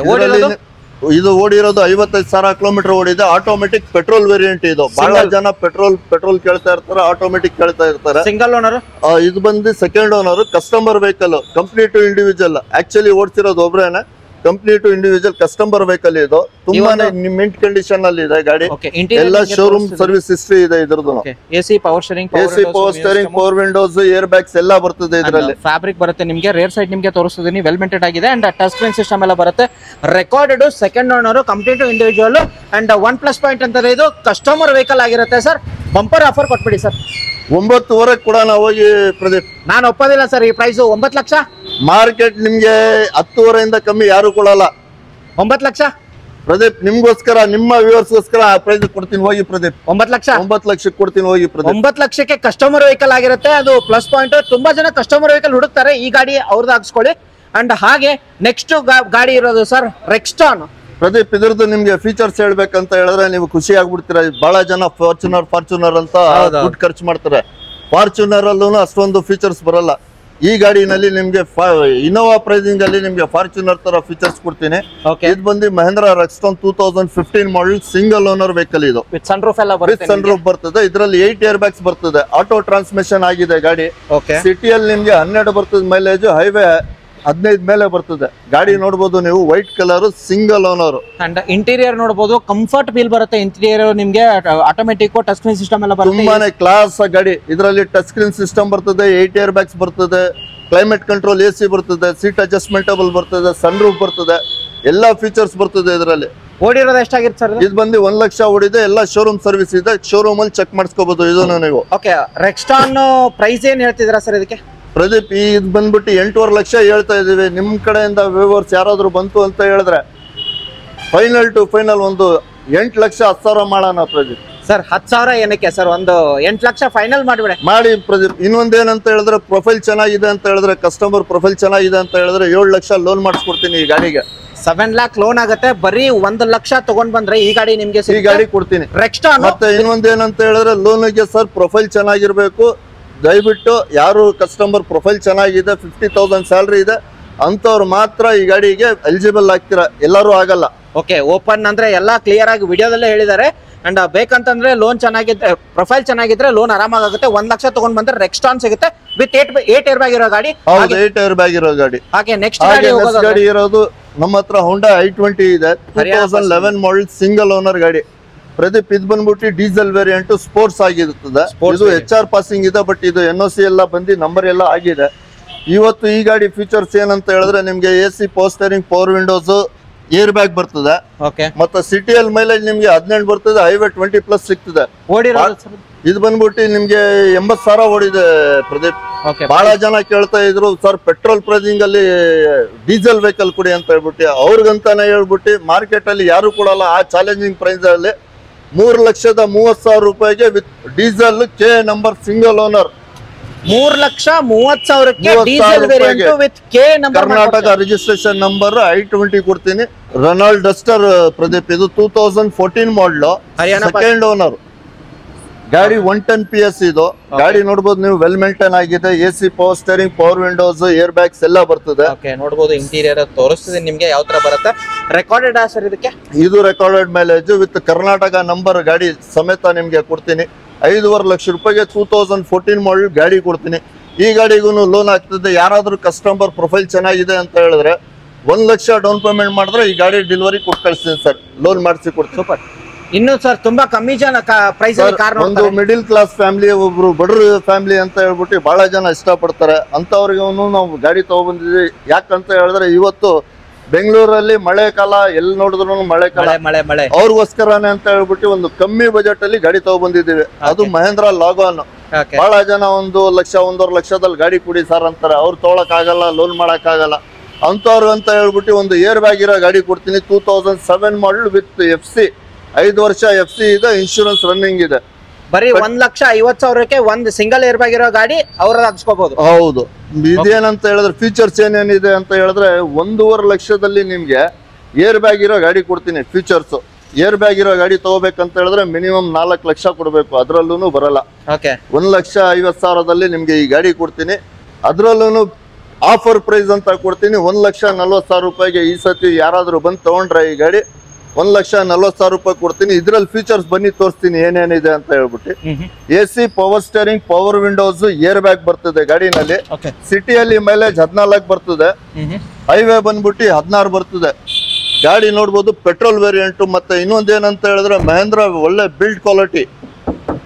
ಇದು ಓಡಿರೋದು 55,000 ಕಿಲೋಮೀಟರ್ ಓಡಿದೆ. Automatic petrol variant. ಇದು ಬಹಳ ಜನ ಪೆಟ್ರೋಲ್ ಕೇಳ್ತಾ ಇರ್ತಾರೆ, ಆಟೋಮೆಟಿಕ್ ಕೇಳ್ತಾ ಇರ್ತಾರೆ. Single owner. ಇದು ಬಂದು second owner, customer vehicle. Company to individual. Actually ಓಡಿಸಿರೋದು ಒಬ್ರೇನೆ. Company to individual customer vehicle. ಇದು ತುಂಬಾನೇ ಮಿಂಟ್ ಕಂಡೀಷನ್ ಅಲ್ಲಿ ಇದೆ ಗಾಡಿ. ಎಲ್ಲ ಶೋರೂಮ್ ಸರ್ವಿಸ್ ಹಿಸ್ಟ್ರಿ ಇದೆ ಇದ್ರದ್ದು. AC power steering, power windows, air bags ಎಲ್ಲ ಬರ್ತದೆ ಇದರಲ್ಲಿ. ಫ್ಯಾಬ್ರಿಕ್ ಬರುತ್ತೆ ನಿಮ್ಗೆ. ರೇರ್ ಸೈಡ್ ನಿಮ್ಗೆ ತೋರಿಸ್ತಿದ್ದೀನಿ. ವೆಲ್ ಮೇಂಟೈನ್ ಆಗಿದೆ. ಅಂಡ್ ಟಚ್ ಸ್ಕ್ರೀನ್ ಸಿಸ್ಟಮ್ ಎಲ್ಲ ಬರುತ್ತೆ. Recorded, second owner, company to individual. And 1 plus point ಅಂತಾರೆ, ಇದು ಕಸ್ಟಮರ್ ವೆಹಿಕಲ್ ಆಗಿರುತ್ತೆ ಸರ್. ಬಂಪರ್ ಆಫರ್ ಕೊಟ್ಬಿಡಿ ಸರ್. 9,500 ಕೊಡೋಣ ಹೋಗಿ ಪ್ರದೀಪ್. ನಾನು ಒಪ್ಪೋದಿಲ್ಲ ಸರ್ ಈ ಪ್ರೈಸ್. 9 ಲಕ್ಷ ಮಾರ್ಕೆಟ್ ನಿಮ್ಗೆ 10,500 ಕಮ್ಮಿ ಯಾರು ಕೊಡಲ್ಲ. 9 ಲಕ್ಷ ಪ್ರದೀಪ್, ನಿಮ್ಗೋಸ್ಕರ, ನಿಮ್ಮ ವ್ಯೂವರ್ಸ್ಗೋಸ್ಕರ ಆ ಪ್ರೈಸ್ ಕೊಡ್ತೀನಿ ಹೋಗಿ ಪ್ರದೀಪ್. 9 ಲಕ್ಷ 9 ಲಕ್ಷಕ್ಕೆ ಕೊಡ್ತೀನಿ ಹೋಗಿ ಪ್ರದೀಪ್. 9 ಲಕ್ಷಕ್ಕೆ ಕಸ್ಟಮರ್ ವೆಹಿಕಲ್ ಆಗಿರುತ್ತೆ. ಅದು ಪ್ಲಸ್ ಪಾಯಿಂಟ್. ತುಂಬಾ ಜನ ಕಸ್ಟಮರ್ ವೆಹಿಕಲ್ ಹುಡುಕ್ತಾರೆ. ಈ ಗಾಡಿ ಅವ್ರದ್ದು ಹಾಕ್ಸ್ಕೊಳ್ಳಿ. ಅಂಡ್ ಹಾಗೆ ನೆಕ್ಸ್ಟ್ ಗಾಡಿ ಇರೋದು ಸರ್ ರೆಕ್ಸ್ಟಾನ್. ಪ್ರದೀಪ್, ಇದ್ರದ್ದು ನಿಮ್ಗೆ ಫೀಚರ್ಸ್ ಹೇಳ್ಬೇಕಂತ ಹೇಳಿದ್ರೆ ನೀವು ಖುಷಿ ಆಗ್ಬಿಡ್ತೀರಾ. ಬಹಳ ಜನ ಫಾರ್ಚುನರ್ ಅಂತ ದುಡ್ಡು ಖರ್ಚು ಮಾಡ್ತಾರೆ. ಫಾರ್ಚುನರ್ ಅಲ್ಲೂ ಅಷ್ಟೊಂದು ಫೀಚರ್ಸ್ ಬರಲ್ಲ. ಈ ಗಾಡಿನಲ್ಲಿ ನಿಮ್ಗೆ ಇನೋವಾ ಪ್ರೈಸಿಂಗ್ ಅಲ್ಲಿ ನಿಮ್ಗೆ ಫಾರ್ಚುನರ್ ತರ ಫೀಚರ್ಸ್ ಕೊಡ್ತೀನಿ. ಇದು ಬಂದು Mahindra Rexton 2015 model single owner vehicle. ಇದು ವಿತ್ ಸನ್ರೂಫ್ ಎಲ್ಲ ಬರುತ್ತೆ. ಸನ್ರೂಫ್ ಬರ್ತದೆ. ಇದರಲ್ಲಿ 8 ಏರ್ ಬ್ಯಾಗ್ಸ್ ಬರ್ತದೆ. ಆಟೋ ಟ್ರಾನ್ಸ್ಮಿಷನ್ ಆಗಿದೆ ಗಾಡಿ. ಸಿಟಿಯಲ್ಲಿ ನಿಮ್ಗೆ 12 ಬರ್ತದೆ ಮೈಲೇಜ್, ಹೈವೇ 15 ಮೇಲೆ ಬರ್ತದೆ. ಗಾಡಿ ನೋಡಬಹುದು ನೀವು, white colour, single owner. And interior ನೋಡಬಹುದು, ಕಂಫರ್ಟ್ ಫೀಲ್ ಬರುತ್ತೆ. ಇಂಟೀರಿಯರ್ ನಿಮ್ಗೆ ಆಟೋಮೆಟಿಕ್ ಟಚ್ ಸ್ಕ್ರೀನ್ ಸಿಸ್ಟಮ್ ಎಲ್ಲ ಬರುತ್ತೆ. ತುಂಬಾನೇ ಕ್ಲಾಸ್ ಗಾಡಿ. ಇದರಲ್ಲಿ ಟಚ್ ಸ್ಕ್ರೀನ್ ಸಿಸ್ಟಮ್ ಬರ್ತದೆ, 8 ಏರ್ ಬ್ಯಾಗ್ಸ್ ಬರ್ತದೆ, ಕ್ಲೈಮೇಟ್ ಕಂಟ್ರೋಲ್ AC ಬರ್ತದೆ, ಸೀಟ್ ಅಡ್ಜಸ್ಟ್ಮೆಂಟಬಲ್ ಬರ್ತದೆ, ಸನ್ ರೂಫ್ ಬರ್ತದೆ, ಎಲ್ಲಾ ಫೀಚರ್ಸ್ ಬರ್ತದೆ ಇದರಲ್ಲಿ. ಓಡಿರೋದು ಎಷ್ಟಾಗಿರುತ್ತೆ ಸರ್? ಇದು ಬಂದು 1 ಲಕ್ಷ ಓಡಿದೆ. ಎಲ್ಲ ಶೋರೂಮ್ ಸರ್ವಿಸ್ ಇದೆ. ಶೋರೂಮ್ ಅಲ್ಲಿ ಚೆಕ್ ಮಾಡಿಸ್ಕೋಬಹುದು ಇದನ್ನು ನೀವು. ಓಕೆ, ರೆಕ್ಸ್ಟಾನ್ ಪ್ರೈಸ್ ಏನ್ ಹೇಳ್ತಿದ್ದೀರಾ ಸರ್ ಇದಕ್ಕೆ? ಪ್ರದೀಪ್ ಇದು ಬಂದ್ಬಿಟ್ಟು 8.5 ಲಕ್ಷ ಹೇಳ್ತಾ ಇದೀವಿ. ನಿಮ್ ಕಡೆಯಿಂದ ವ್ಯೂವರ್ಸ್ ಯಾರಾದ್ರೂ ಬಂತು ಅಂತ ಹೇಳಿದ್ರೆ ಫೈನಲ್ ಟು ಫೈನಲ್ ಒಂದು 8,10,000 ಮಾಡೋಣ ಪ್ರದೀಪ್. ಸರ್ 10,000 ಏನಕ್ಕೆ ಸರ್? ಒಂದು 8 ಲಕ್ಷ ಫೈನಲ್ ಮಾಡಿಬಿಡಿ. ಮಾಡಿ ಪ್ರದೀಪ್. ಇನ್ನೊಂದೇನಂತ ಹೇಳಿದ್ರೆ ಪ್ರೊಫೈಲ್ ಚೆನ್ನಾಗಿದೆ ಅಂತ ಹೇಳಿದ್ರೆ, ಕಸ್ಟಮರ್ ಪ್ರೊಫೈಲ್ ಚೆನ್ನಾಗಿದೆ ಅಂತ ಹೇಳಿದ್ರೆ 7 ಲಕ್ಷ ಲೋನ್ ಮಾಡಿಸ್ಕೊಡ್ತೀನಿ ಈ ಗಾಡಿಗೆ. 7 lakh ಲೋನ್ ಆಗುತ್ತೆ. ಬರೀ 1 ಲಕ್ಷ ತಗೊಂಡ್ ಬಂದ್ರೆ ಈ ಗಾಡಿ ನಿಮ್ಗೆ ಈ ಗಾಡಿ ಕೊಡ್ತೀನಿ. Rexton ಮತ್ತೆ ಇನ್ನೊಂದೇನಂತ ಹೇಳಿದ್ರೆ ಲೋನ್ಗೆ ಸರ್ ಪ್ರೊಫೈಲ್ ಚೆನ್ನಾಗಿರ್ಬೇಕು. ದಯವಿಟ್ಟು ಯಾರು ಕಸ್ಟಮರ್ ಪ್ರೊಫೈಲ್ ಚೆನ್ನಾಗಿದೆ, 50,000 ಸ್ಯಾಲ್ರಿ ಇದೆ ಅಂತವ್ರು ಮಾತ್ರ ಈ ಗಾಡಿಗೆ ಎಲಿಜಿಬಲ್ ಆಗ್ತೀರಾ, ಎಲ್ಲರೂ ಆಗಲ್ಲ. ಓಕೆ, ಓಪನ್ ಅಂದ್ರೆ ಎಲ್ಲ ಕ್ಲಿಯರ್ ಆಗಿ ವಿಡಿಯೋದಲ್ಲೇ ಹೇಳಿದ್ದಾರೆ. ಅಂಡ್ ಬೇಕಂತಂದ್ರೆ ಲೋನ್ ಚೆನ್ನಾಗಿದ್ರೆ, ಪ್ರೊಫೈಲ್ ಚೆನ್ನಾಗಿದ್ರೆ ಲೋನ್ ಆರಾಮಾಗುತ್ತೆ. 1 ಲಕ್ಷ ತಗೊಂಡ್ ಬಂದ್ರೆ Rexton ಸಿಗುತ್ತೆ ವಿತ್ 8 ಏರ್ ಬ್ಯಾಗ್ ಇರೋ ಗಾಡಿ. ಹೌದು, 8 ಏರ್ ಬ್ಯಾಗ್ ಇರೋ ಗಾಡಿ. ಹಾಗೆ ನೆಕ್ಸ್ಟ್ ಗಾಡಿ ಇರೋದು ನಮ್ಮ ಹತ್ರ Honda i20 ಇದೆ, 2011 ಮಾಡೆಲ್ ಸಿಂಗಲ್ ಓನರ್ ಗಾಡಿ. ಪ್ರದೀಪ್ ಇದು ಬಂದ್ಬಿಟ್ಟು ಡೀಸೆಲ್ ವೇರಿಯಂಟ್ ಸ್ಪೋರ್ಟ್ಸ್ ಆಗಿರುತ್ತದೆ. ಇದು HR ಪಾಸಿಂಗ್ ಇದೆ, ಬಟ್ ಇದು NOC ಎಲ್ಲ ಬಂದು ನಂಬರ್ ಎಲ್ಲ ಆಗಿದೆ. ಇವತ್ತು ಈ ಗಾಡಿ ಫೀಚರ್ಸ್ ಏನಂತ ಹೇಳಿದ್ರೆ ನಿಮ್ಗೆ AC, power steering, power windows, air bag ಬರ್ತದೆ. ಮತ್ತೆ ಸಿಟಿಯಲ್ಲಿ ಮೈಲೇಜ್ ನಿಮ್ಗೆ 18 ಬರ್ತದೆ, ಹೈವೇ 20+ ಸಿಗ್ತದೆ. ಇದು ಬಂದ್ಬಿಟ್ಟು ನಿಮ್ಗೆ 80,000 ಓಡಿದೆ ಪ್ರದೀಪ್. ಬಹಳ ಜನ ಕೇಳ್ತಾ ಇದ್ರು ಸರ್ ಪೆಟ್ರೋಲ್ ಪ್ರೈಸಿಂಗ್ ಅಲ್ಲಿ ಡೀಸೆಲ್ ವೆಹಿಕಲ್ ಕೊಡಿ ಅಂತ ಹೇಳ್ಬಿಟ್ಟು. ಅವ್ರಿಗಂತಾನೆ ಹೇಳ್ಬಿಟ್ಟು ಮಾರ್ಕೆಟ್ ಅಲ್ಲಿ ಯಾರು ಕೊಡಲ್ಲ ಆ ಚಾಲೆಂಜಿಂಗ್ ಪ್ರೈಸ್ ಅಲ್ಲಿ 3,30,000 ರೂಪಾಯಿಗೆ with diesel K number single owner. 3,30,000ಕ್ಕೆ diesel variant with K number, Karnataka registration number, i20 ಕೊಡ್ತೀನಿ. Renault Duster Pradeep. ಇದು 2014 ಮಾಡಲ್, ಸೆಕೆಂಡ್ ಓನರ್ ಗಾಡಿ. 110 PS ಇದು ಗಾಡಿ. ನೋಡಬಹುದು ನೀವು, ವೆಲ್ ಮೇಂಟೈನ್ ಆಗಿದೆ. AC, power steering, power windows, air bags ಎಲ್ಲ ಬರ್ತದೆ. ನೋಡಬಹುದು ಇಂಟೀರಿಯರ್ ತೋರಿಸ್ತಿದೆ ನಿಮ್ಗೆ ಯಾವ ತರ ಬರುತ್ತೆ. ರೆಕಾರ್ಡೆಡ್ ಸರ್ ಇದಕ್ಕೆ? ಇದು recorded mileage with Karnataka number ಗಾಡಿ ಸಮೇತ ನಿಮ್ಗೆ ಕೊಡ್ತೀನಿ. 5.5 ಲಕ್ಷ ರೂಪಾಯಿಗೆ 2014 ಮಾಡಲ್ ಗಾಡಿ ಕೊಡ್ತೀನಿ. ಈ ಗಾಡಿಗೂ ಲೋನ್ ಆಗ್ತದೆ. ಯಾರಾದ್ರೂ ಕಸ್ಟಮರ್ ಪ್ರೊಫೈಲ್ ಚೆನ್ನಾಗಿದೆ ಅಂತ ಹೇಳಿದ್ರೆ 1 ಲಕ್ಷ ಡೌನ್ ಪೇಮೆಂಟ್ ಮಾಡಿದ್ರೆ ಈ ಗಾಡಿ ಡೆಲಿವರಿ ಕೊಟ್ಟು ಕಳಿಸ್ತೀನಿ ಸರ್, ಲೋನ್ ಮಾಡಿಸಿ ಕೊಡ್ತೀನಿ. ಸೂಪರ್. ಇನ್ನು ಸರ್ ತುಂಬಾ ಕಮ್ಮಿ ಜನ ಪ್ರೈಸ್ ಒಂದು ಮಿಡಿಲ್ ಕ್ಲಾಸ್ ಫ್ಯಾಮಿಲಿ, ಒಬ್ರು ಬಡವ್ರ ಫ್ಯಾಮಿಲಿ ಅಂತ ಹೇಳ್ಬಿಟ್ಟು ಬಹಳ ಜನ ಇಷ್ಟಪಡ್ತಾರೆ. ಅಂತವ್ರಿಗೂ ನಾವು ಗಾಡಿ ತಗೊಬಂದಿದ್ವಿ. ಯಾಕಂತ ಹೇಳಿದ್ರೆ ಇವತ್ತು ಬೆಂಗಳೂರಲ್ಲಿ ಮಳೆ ಕಾಲ, ಎಲ್ಲಿ ನೋಡಿದ್ರು ಮಳೆ ಕಾಲ, ಅವ್ರಿಗೋಸ್ಕರನೇ ಅಂತ ಹೇಳ್ಬಿಟ್ಟು ಒಂದು ಕಮ್ಮಿ ಬಜೆಟ್ ಅಲ್ಲಿ ಗಾಡಿ ತಗೊಬಂದಿದ್ದೀವಿ. ಅದು ಮಹೇಂದ್ರ ಲಾಗಾನ್. ಬಹಳ ಜನ 1 ಲಕ್ಷ 1.5 ಲಕ್ಷದಲ್ಲಿ ಗಾಡಿ ಕೊಡಿ ಸರ್ ಅಂತಾರೆ. ಅವ್ರು ತೊಗೊಳಕ್ ಆಗಲ್ಲ, ಲೋನ್ ಮಾಡಕ್ ಆಗಲ್ಲ. ಅಂತವ್ರು ಅಂತ ಹೇಳ್ಬಿಟ್ಟು ಒಂದು ಏರ್ ಬ್ಯಾಗ್ ಇರೋ ಗಾಡಿ ಕೊಡ್ತೀನಿ. 2007 ಮಾಡಲ್ ವಿತ್ FC, 5 ವರ್ಷ FC ಇದೆ, ಇನ್ಶೂರೆನ್ಸ್ ರನ್ನಿಂಗ್ ಇದೆ. ಬರೀ 1,50,000ಕ್ಕೆ ಒಂದು ಸಿಂಗಲ್ ಏರ್ ಬ್ಯಾಗ್ ಇರೋ ಗಾಡಿ ಅವ್ರ ಹಾಕ್ಸ್ಕೋಬಹುದು. ಹೌದು. ಇದೇನಂತ ಹೇಳಿದ್ರೆ ಫೀಚರ್ಸ್ ಏನೇನಿದೆ ಅಂತ ಹೇಳಿದ್ರೆ 1.5 ಲಕ್ಷದಲ್ಲಿ ನಿಮ್ಗೆ ಏರ್ ಬ್ಯಾಗ್ ಇರೋ ಗಾಡಿ ಕೊಡ್ತೀನಿ. ಫೀಚರ್ಸ್ ಏರ್ ಬ್ಯಾಗ್ ಇರೋ ಗಾಡಿ ತಗೋಬೇಕಂತ ಹೇಳಿದ್ರೆ ಮಿನಿಮಮ್ 4 ಲಕ್ಷ ಕೊಡಬೇಕು, ಅದ್ರಲ್ಲೂ ಬರಲ್ಲ. 1,50,000ದಲ್ಲಿ ನಿಮ್ಗೆ ಈ ಗಾಡಿ ಕೊಡ್ತೀನಿ. ಅದ್ರಲ್ಲೂ ಆಫರ್ ಪ್ರೈಸ್ ಅಂತ ಕೊಡ್ತೀನಿ. 1,40,000 ರೂಪಾಯಿಗೆ ಈ ಸತಿ ಯಾರಾದ್ರೂ ಬಂದು ತಗೊಂಡ್ರೆ ಈ ಗಾಡಿ 1,40,000 ರೂಪಾಯಿ ಕೊಡ್ತೀನಿ. ಇದ್ರಲ್ಲಿ ಫೀಚರ್ಸ್ ಬನ್ನಿ ತೋರಿಸ್ತೀನಿ ಏನೇನಿದೆ ಅಂತ ಹೇಳ್ಬಿಟ್ಟು. AC, power steering, power windows, air bag ಬರ್ತದೆ ಗಾಡಿನಲ್ಲಿ. ಸಿಟಿಯಲ್ಲಿ ಮೈಲೇಜ್ 14 ಬರ್ತದೆ, ಹೈವೇ ಬಂದ್ಬಿಟ್ಟು 16 ಬರ್ತದೆ. ಗಾಡಿ ನೋಡ್ಬೋದು ಪೆಟ್ರೋಲ್ ವೇರಿಯಂಟ್. ಮತ್ತೆ ಇನ್ನೊಂದೇನಂತ ಹೇಳಿದ್ರೆ ಮಹೇಂದ್ರ ಒಳ್ಳೆ ಬಿಲ್ಡ್ ಕ್ವಾಲಿಟಿ,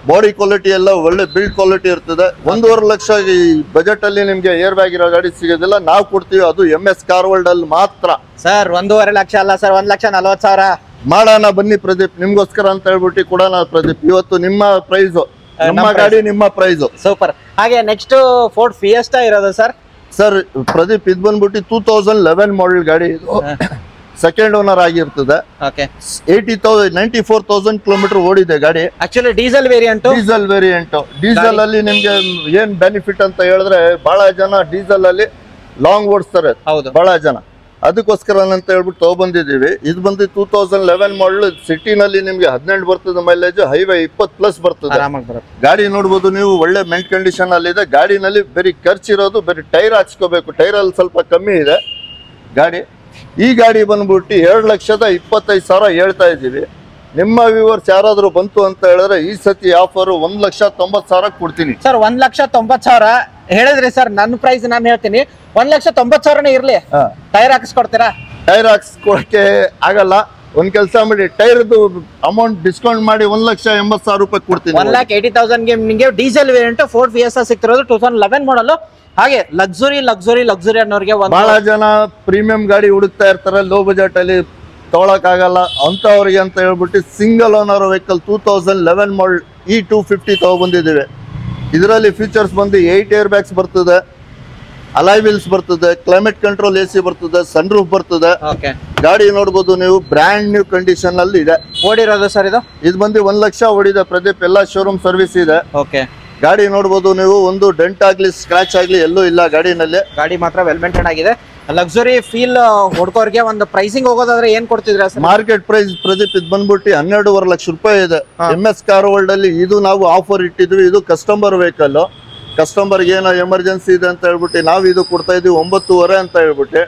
ಬಾಡಿ ಕ್ವಾಲಿಟಿ ಎಲ್ಲ ಒಳ್ಳೆ ಬಿಲ್ಡ್ ಕ್ವಾಲಿಟಿ ಇರ್ತದೆ. 1.5 ಲಕ್ಷ ಈ ಬಜೆಟ್ ಅಲ್ಲಿ ನಿಮ್ಗೆ ಏರ್ ಬ್ಯಾಗ್ ಇರೋ ಗಾಡಿ ಸಿಗೋದಿಲ್ಲ, ನಾವು ಕೊಡ್ತೀವಿ. ಅದು MS ಕಾರ್ ವರ್ಲ್ಡ್ ಅಲ್ಲಿ ಮಾತ್ರ ಸರ್. 1.5 ಲಕ್ಷ ಅಲ್ಲ ಸರ್, 1,40,000 ಮಾಡೋಣ ಬನ್ನಿ ಪ್ರದೀಪ್, ನಿಮ್ಗೋಸ್ಕರ ಅಂತ ಹೇಳ್ಬಿಟ್ಟು ಕೊಡೋಣ ಪ್ರದೀಪ್. ಇವತ್ತು ನಿಮ್ಮ ಪ್ರೈಸ್, ನಮ್ಮ ಗಾಡಿ ನಿಮ್ಮ ಪ್ರೈಸ್. ಸೂಪರ್. ಹಾಗೆ ನೆಕ್ಸ್ಟ್ ಫೋರ್ಡ್ ಫಿಯೆಸ್ಟಾ ಇರೋದು ಸರ್. ಸರ್ ಪ್ರದೀಪ್ ಇದು ಬಂದ್ಬಿಟ್ಟು 2011 ಮಾಡೆಲ್ ಗಾಡಿ. ಇದು ಸೆಕೆಂಡ್ ಓನರ್ ಆಗಿರ್ತದೆ. 94,000 ಕಿಲೋಮೀಟರ್ ಓಡಿದೆ ಗಾಡಿ. Actually diesel variant. ಡೀಸೆಲ್ ಅಲ್ಲಿ ನಿಮ್ಗೆ ಏನ್ ಬೆನಿಫಿಟ್ ಅಂತ ಹೇಳಿದ್ರೆ ಬಹಳ ಜನ ಡೀಸೆಲ್ ಅಲ್ಲಿ ಲಾಂಗ್ ಓಡಿಸ್ತಾರೆ ಬಹಳ ಜನ. ಅದಕ್ಕೋಸ್ಕರ ಅಂತ ಹೇಳ್ಬಿಟ್ಟು ತಗೊಬಂದಿದ್ದೀವಿ. ಇದು ಬಂದು 2011 ಮಾಡಲ್. ಸಿಟಿನಲ್ಲಿ ನಿಮ್ಗೆ 18 ಬರ್ತದೆ ಮೈಲೇಜ್, ಹೈವೇ 20+ ಬರ್ತದೆ. ಗಾಡಿ ನೋಡ್ಬೋದು ನೀವು, ಒಳ್ಳೆ ಮೆಂಟ್ ಕಂಡೀಷನ್ ಅಲ್ಲಿ ಇದೆ. ಗಾಡಿನಲ್ಲಿ ಬರೀ ಖರ್ಚಿರೋದು ಬರೀ ಟೈರ್ ಹಾಕ್ಸ್ಕೋಬೇಕು. ಟೈರ್ ಅಲ್ಲಿ ಸ್ವಲ್ಪ ಕಮ್ಮಿ ಇದೆ ಗಾಡಿ. ಈ ಗಾಡಿ ಬಂದ್ಬಿಟ್ಟು 2,25,000 ಹೇಳ್ತಾ ಇದ್ದೀವಿ. ನಿಮ್ಮ ವ್ಯೂವರ್ಸ್ ಯಾರಾದ್ರೂ ಬಂತು ಅಂತ ಹೇಳಿದ್ರೆ ಈ ಸತಿ ಆಫರ್ 1,90,000 ಕೊಡ್ತೀನಿ ಸರ್. 1,90,000 ಹೇಳಿದ್ರಿ ಸರ್. ನನ್ನ ಪ್ರೈಸ್ ನಾನು ಹೇಳ್ತೀನಿ, 1,90,000 ಇರ್ಲಿ. ಟೈರ್ ಹಾಕಿಸ್ಕೊಡ್ತೀರಾ? ಟೈರ್ ಹಾಕ್ಸ್ಕೊಳಕ್ಕೆ ಆಗಲ್ಲ. ಒಂದ್ ಕೆಲಸ ಮಾಡಿ, ಟೈರ್ದು ಅಮೌಂಟ್ ಡಿಸ್ಕೌಂಟ್ ಮಾಡಿ 1,80,000 ರೂಪಾಯಿ ಕೊಡ್ತೀನಿ. 1,80,000ಗೆ ನಿಮಗೆ ಡೀಸೆಲ್ ವೇರಿಯಂಟ್ ಫೋರ್ಡ್ ಫಿಯೆಸ್ಟಾ ಸಿಗ್ತಿರೋದು 2011 ಮಾಡಲ್. ಹಾಗೆ ಲಕ್ಸುರಿ ಅನ್ನೋರಿಗೆ ಬಹಳ ಜನ ಪ್ರೀಮಿಯಂ ಗಾಡಿ ಹುಡುಕ್ತಾ ಇರ್ತಾರೆ, ಲೋ ಬಜೆಟ್ ಅಲ್ಲಿ ತಗೊಳಕ್ ಆಗಲ್ಲ ಅಂತವ್ರಿಗೆ ಅಂತ ಹೇಳ್ಬಿಟ್ಟು ಸಿಂಗಲ್ ಓನರ್ ವೆಹಿಕಲ್ 2011 ಮಾಡಲ್ E250 ತಗೊಬಂದಿದ್ದೀವಿ. ಇದರಲ್ಲಿ ಫೀಚರ್ಸ್ ಬಂದು 8 ಏರ್ ಬ್ಯಾಗ್ಸ್ ಬರ್ತದೆ, ಅಲಾಯ್ ವೀಲ್ಸ್ ಬರ್ತದೆ, ಕ್ಲೈಮೇಟ್ ಕಂಟ್ರೋಲ್ AC ಬರ್ತದೆ, ಸನ್ ರೂಫ್ ಬರ್ತದೆ. ಓಕೆ, ಗಾಡಿ ನೋಡ್ಬೋದು ನೀವು, ಬ್ರ್ಯಾಂಡ್ ನ್ಯೂ ಕಂಡೀಷನ್ ಅಲ್ಲಿ ಇದೆ. ಓಡಿರೋದು ಸರ್ ಇದು ಬಂದು 1 ಲಕ್ಷ ಓಡಿದೆ ಪ್ರದೀಪ್. ಎಲ್ಲ ಶೋರೂಮ್ ಸರ್ವಿಸ್ ಇದೆ. ಓಕೆ, ಗಾಡಿ ನೋಡ್ಬೋದು ನೀವು, ಒಂದು ಡೆಂಟ್ ಆಗ್ಲಿ ಸ್ಕ್ರಾಚ್ ಆಗ್ಲಿ ಎಲ್ಲೂ ಇಲ್ಲ ಗಾಡಿನಲ್ಲಿ. ಗಾಡಿ ಮಾತ್ರ ವೆಲ್ ಮೇಂಟೈನ್ ಆಗಿದೆ. ಲಕ್ಸುರಿ ಫೀಲ್ ಹೊಡ್ಕೋರ್ಗೆ ಒಂದು ಪ್ರೈಸಿಂಗ್ ಹೋಗೋದಾದ್ರೆ ಏನ್ ಕೊಡ್ತಿದ್ರ ಸರ್? ಮಾರ್ಕೆಟ್ ಪ್ರೈಸ್ ಪ್ರದೀಪ್ ಇದು ಬಂದ್ಬಿಟ್ಟು 12.5 ಲಕ್ಷ ರೂಪಾಯಿ ಇದೆ. MS ಕಾರ್ ವರ್ಲ್ಡ್ ಅಲ್ಲಿ ಇದು ನಾವು ಆಫರ್ ಇಟ್ಟಿದ್ವಿ. ಇದು ಕಸ್ಟಮರ್ ವೆಹಿಕಲ್. ಕಸ್ಟಮರ್ಗೆ ಏನೋ ಎಮರ್ಜೆನ್ಸಿ ಇದೆ ಅಂತ ಹೇಳ್ಬಿಟ್ಟು ನಾವು ಇದು ಕೊಡ್ತಾ ಇದೀವಿ 9.5 ಅಂತ ಹೇಳ್ಬಿಟ್ಟು.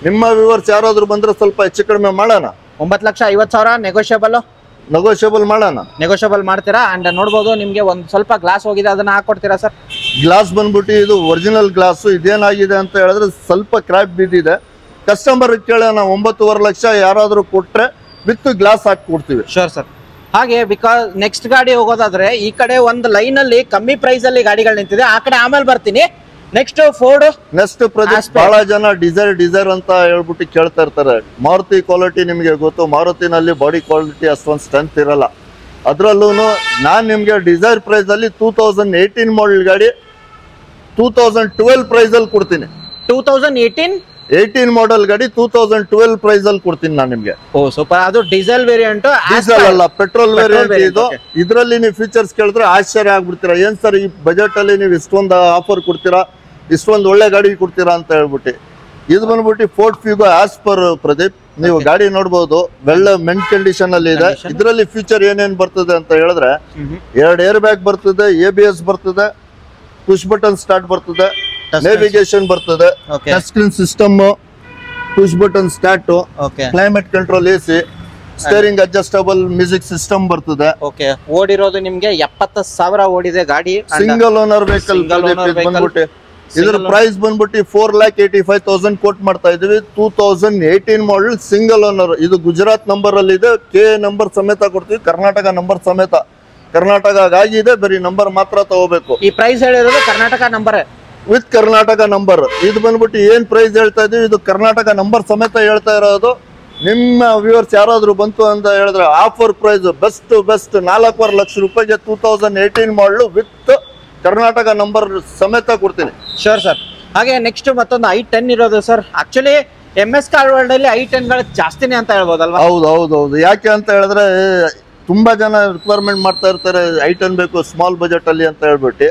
ನಿಮ್ಮ ವ್ಯೂವರ್ಸ್ ಯಾರಾದ್ರೂ ಬಂದ್ರೆ ಸ್ವಲ್ಪ ಹೆಚ್ಚು ಕಡಿಮೆ ಮಾಡೋಣ. 9,50,000 ನೆಗೋಷಿಯಬಲ್ ಮಾಡೋಣ. ನೆಗೋಷಿಯಬಲ್ ಮಾಡ್ತೀರಾ? ಅಂಡ್ ನೋಡ್ಬೋದು ನಿಮ್ಗೆ ಒಂದ್ ಸ್ವಲ್ಪ ಗ್ಲಾಸ್ ಹೋಗಿದೆ, ಅದನ್ನ ಹಾಕೊಡ್ತೀರಾ ಸರ್? ಗ್ಲಾಸ್ ಬಂದ್ಬಿಟ್ಟು ಇದು ಒರಿಜಿನಲ್ ಗ್ಲಾಸ್. ಇದೇನಾಗಿದೆ ಅಂತ ಹೇಳಿದ್ರೆ ಸ್ವಲ್ಪ ಕ್ರ್ಯಾಕ್ ಬಿದ್ದಿದೆ. ಕಸ್ಟಮರ್ ಕೇಳೋಣ 9.5 ಲಕ್ಷ ಯಾರಾದ್ರೂ ಕೊಟ್ರೆ ವಿತ್ ಗ್ಲಾಸ್ ಹಾಕಿ ಕೊಡ್ತೀವಿ. Sure sir. ಹಾಗೆ ಬಿಕಾಸ್ ನೆಕ್ಸ್ಟ್ ಗಾಡಿ ಹೋಗೋದಾದ್ರೆ ಈ ಕಡೆ ಒಂದು ಲೈನ್ ಅಲ್ಲಿ ಕಮ್ಮಿ ಪ್ರೈಸ್ ಅಲ್ಲಿ ಗಾಡಿಗಳು ನಿಂತಿದೆ, ಆ ಕಡೆ ಆಮೇಲೆ ಬರ್ತೀನಿ. Next Ford. ನೆಕ್ಸ್ಟ್ ಪ್ರದೀಪ್, ಬಹಳ ಜನ ಡಿಸೈರ್ ಅಂತ ಹೇಳ್ಬಿಟ್ಟು ಕೇಳ್ತಾ ಇರ್ತಾರೆ. ಮಾರುತಿ ಕ್ವಾಲಿಟಿ ನಿಮಗೆ ಗೊತ್ತು, ಮಾರುತಿನಲ್ಲಿ ಬಾಡಿ ಕ್ವಾಲಿಟಿ ಅಷ್ಟೊಂದು ಸ್ಟ್ರೆಂತ್ ಇರಲ್ಲ. ಅದ್ರಲ್ಲೂ ನಾನ್ ನಿಮ್ಗೆ ಡಿಸೈರ್ ಪ್ರೈಸ್ ಅಲ್ಲಿ 2018 ಮಾಡೆಲ್ ಗಾಡಿ 2012 ಪ್ರೈಸ್ ಅಲ್ಲಿ ಕೊಡ್ತೀನಿ. 2018 ಮಾಡೆಲ್ ಗಾಡಿ 2012 ಪ್ರೈಸ್ ಅಲ್ಲಿ ಕೊಡ್ತೀನಿ ನಾನು ನಿಮ್ಗೆ. ಓ ಸೂಪರ್. ಅದು ಡೀಸೆಲ್ ವೇರಿಯಂಟ್, ಡೀಸೆಲ್ ಅಲ್ಲ, ಪೆಟ್ರೋಲ್ ವೇರಿಯಂಟ್ ಇದು. ಇದರಲ್ಲಿ ನೀವು ಫೀಚರ್ಸ್ ಕೇಳಿದ್ರೆ ಆಶ್ಚರ್ಯ ಆಗ್ಬಿಡ್ತೀರಾ. ಏನ್ ಸರ್ ಈ ಬಜೆಟ್ ಅಲ್ಲಿ ನೀವು ಇಷ್ಟೊಂದು ಆಫರ್ ಕೊಡ್ತೀರಾ, ಇಷ್ಟೊಂದು ಒಳ್ಳೆ ಗಾಡಿ ಕೊಡ್ತೀರಾ ಅಂತ ಹೇಳ್ಬಿಟ್ಟು. ಇದು ಬಂದ್ಬಿಟ್ಟು ಫೋರ್ಡ್ ಫ್ಯೂಗೋ ಆಸ್ ಪರ್ ಪ್ರದೀಪ್. ನೀವು ಗಾಡಿ ನೋಡ್ಬೋದು, ಒಳ್ಳೆ ಮೆಂಟ್ ಕಂಡೀಷನ್ ಅಲ್ಲಿ ಇದೆ. ಇದರಲ್ಲಿ ಫೀಚರ್ ಏನೇನ್ ಬರ್ತದೆ ಅಂತ ಹೇಳಿದ್ರೆ 2 ಏರ್ ಬ್ಯಾಗ್ ಬರ್ತದೆ, ABS ಬರ್ತದೆ, ಪುಷ್ ಬಟನ್ ಸ್ಟಾರ್ಟ್ ಬರ್ತದೆ, ನೇವಿಗೇಷನ್ ಬರ್ತದೆ, touch screen system, push button start, climate control AC, steering adjustable music system ಬರ್ತದೆ. ಓಕೆ, ಓಡಿರೋದು ನಿಮ್ಗೆ 70,000 ಓಡಿದೆ ಗಾಡಿ. ಸಿಂಗಲ್ ಓನರ್ ವೆಹಿಕಲ್ ಬಂದ್ಬಿಟ್ಟು ಇದ್ರ ಪ್ರೈಸ್ ಬಂದ್ಬಿಟ್ಟು 4,85,000 ಕೋಟ್ ಮಾಡ್ತಾ ಇದೀವಿ. 2018 ಮಾಡೆಲ್ ಸಿಂಗಲ್ ಓನರ್. ಇದು ಗುಜರಾತ್ ನಂಬರ್ ಅಲ್ಲಿ ಇದೆ, KA ನಂಬರ್ ಸಮೇತ ಕೊಡ್ತೀವಿ, ಕರ್ನಾಟಕ ನಂಬರ್ ಸಮೇತ. ಕರ್ನಾಟಕ ಆಗಿದೆ, ಬರೀ ನಂಬರ್ ಮಾತ್ರ ತಗೋಬೇಕು. ಈ ಪ್ರೈಸ್ ಹೇಳಿರೋದು Karnataka number with Karnataka number. ಇದು ಬಂದ್ಬಿಟ್ಟು ಏನ್ ಪ್ರೈಸ್ ಹೇಳ್ತಾ ಇದೀವಿ, ಇದು ಕರ್ನಾಟಕ ನಂಬರ್ ಸಮೇತ ಹೇಳ್ತಾ ಇರೋದು. ನಿಮ್ಮ ವ್ಯೂವರ್ಸ್ ಯಾರಾದ್ರೂ ಬಂತು ಅಂತ ಹೇಳಿದ್ರೆ ಆಫರ್ ಪ್ರೈಸ್ ಬೆಸ್ಟ್ 4.5 ಲಕ್ಷ ರೂಪಾಯಿಗೆ 2018 ಮಾಡಲು ವಿತ್ ಕರ್ನಾಟಕ ನಂಬರ್ ಸಮೇತ ಕೊಡ್ತೀನಿ. Sure sir. ಹಾಗೆ ನೆಕ್ಸ್ಟ್ ಮತ್ತೊಂದು i10 ಇರೋದು sir. Actually MS car world ಅಲ್ಲಿ i10 ಗಳು ಜಾಸ್ತಿನೇ ಅಂತ ಹೇಳ್ಬೋದಲ್ವಾ? ಹೌದು. ಯಾಕೆ ಅಂತ ಹೇಳಿದ್ರೆ ತುಂಬಾ ಜನ ರಿಕ್ವೈರ್ಮೆಂಟ್ ಮಾಡ್ತಾ ಇರ್ತಾರೆ, i10 ಬೇಕು ಸ್ಮಾಲ್ ಬಜೆಟ್ ಅಲ್ಲಿ ಅಂತ ಹೇಳ್ಬಿಟ್ಟು.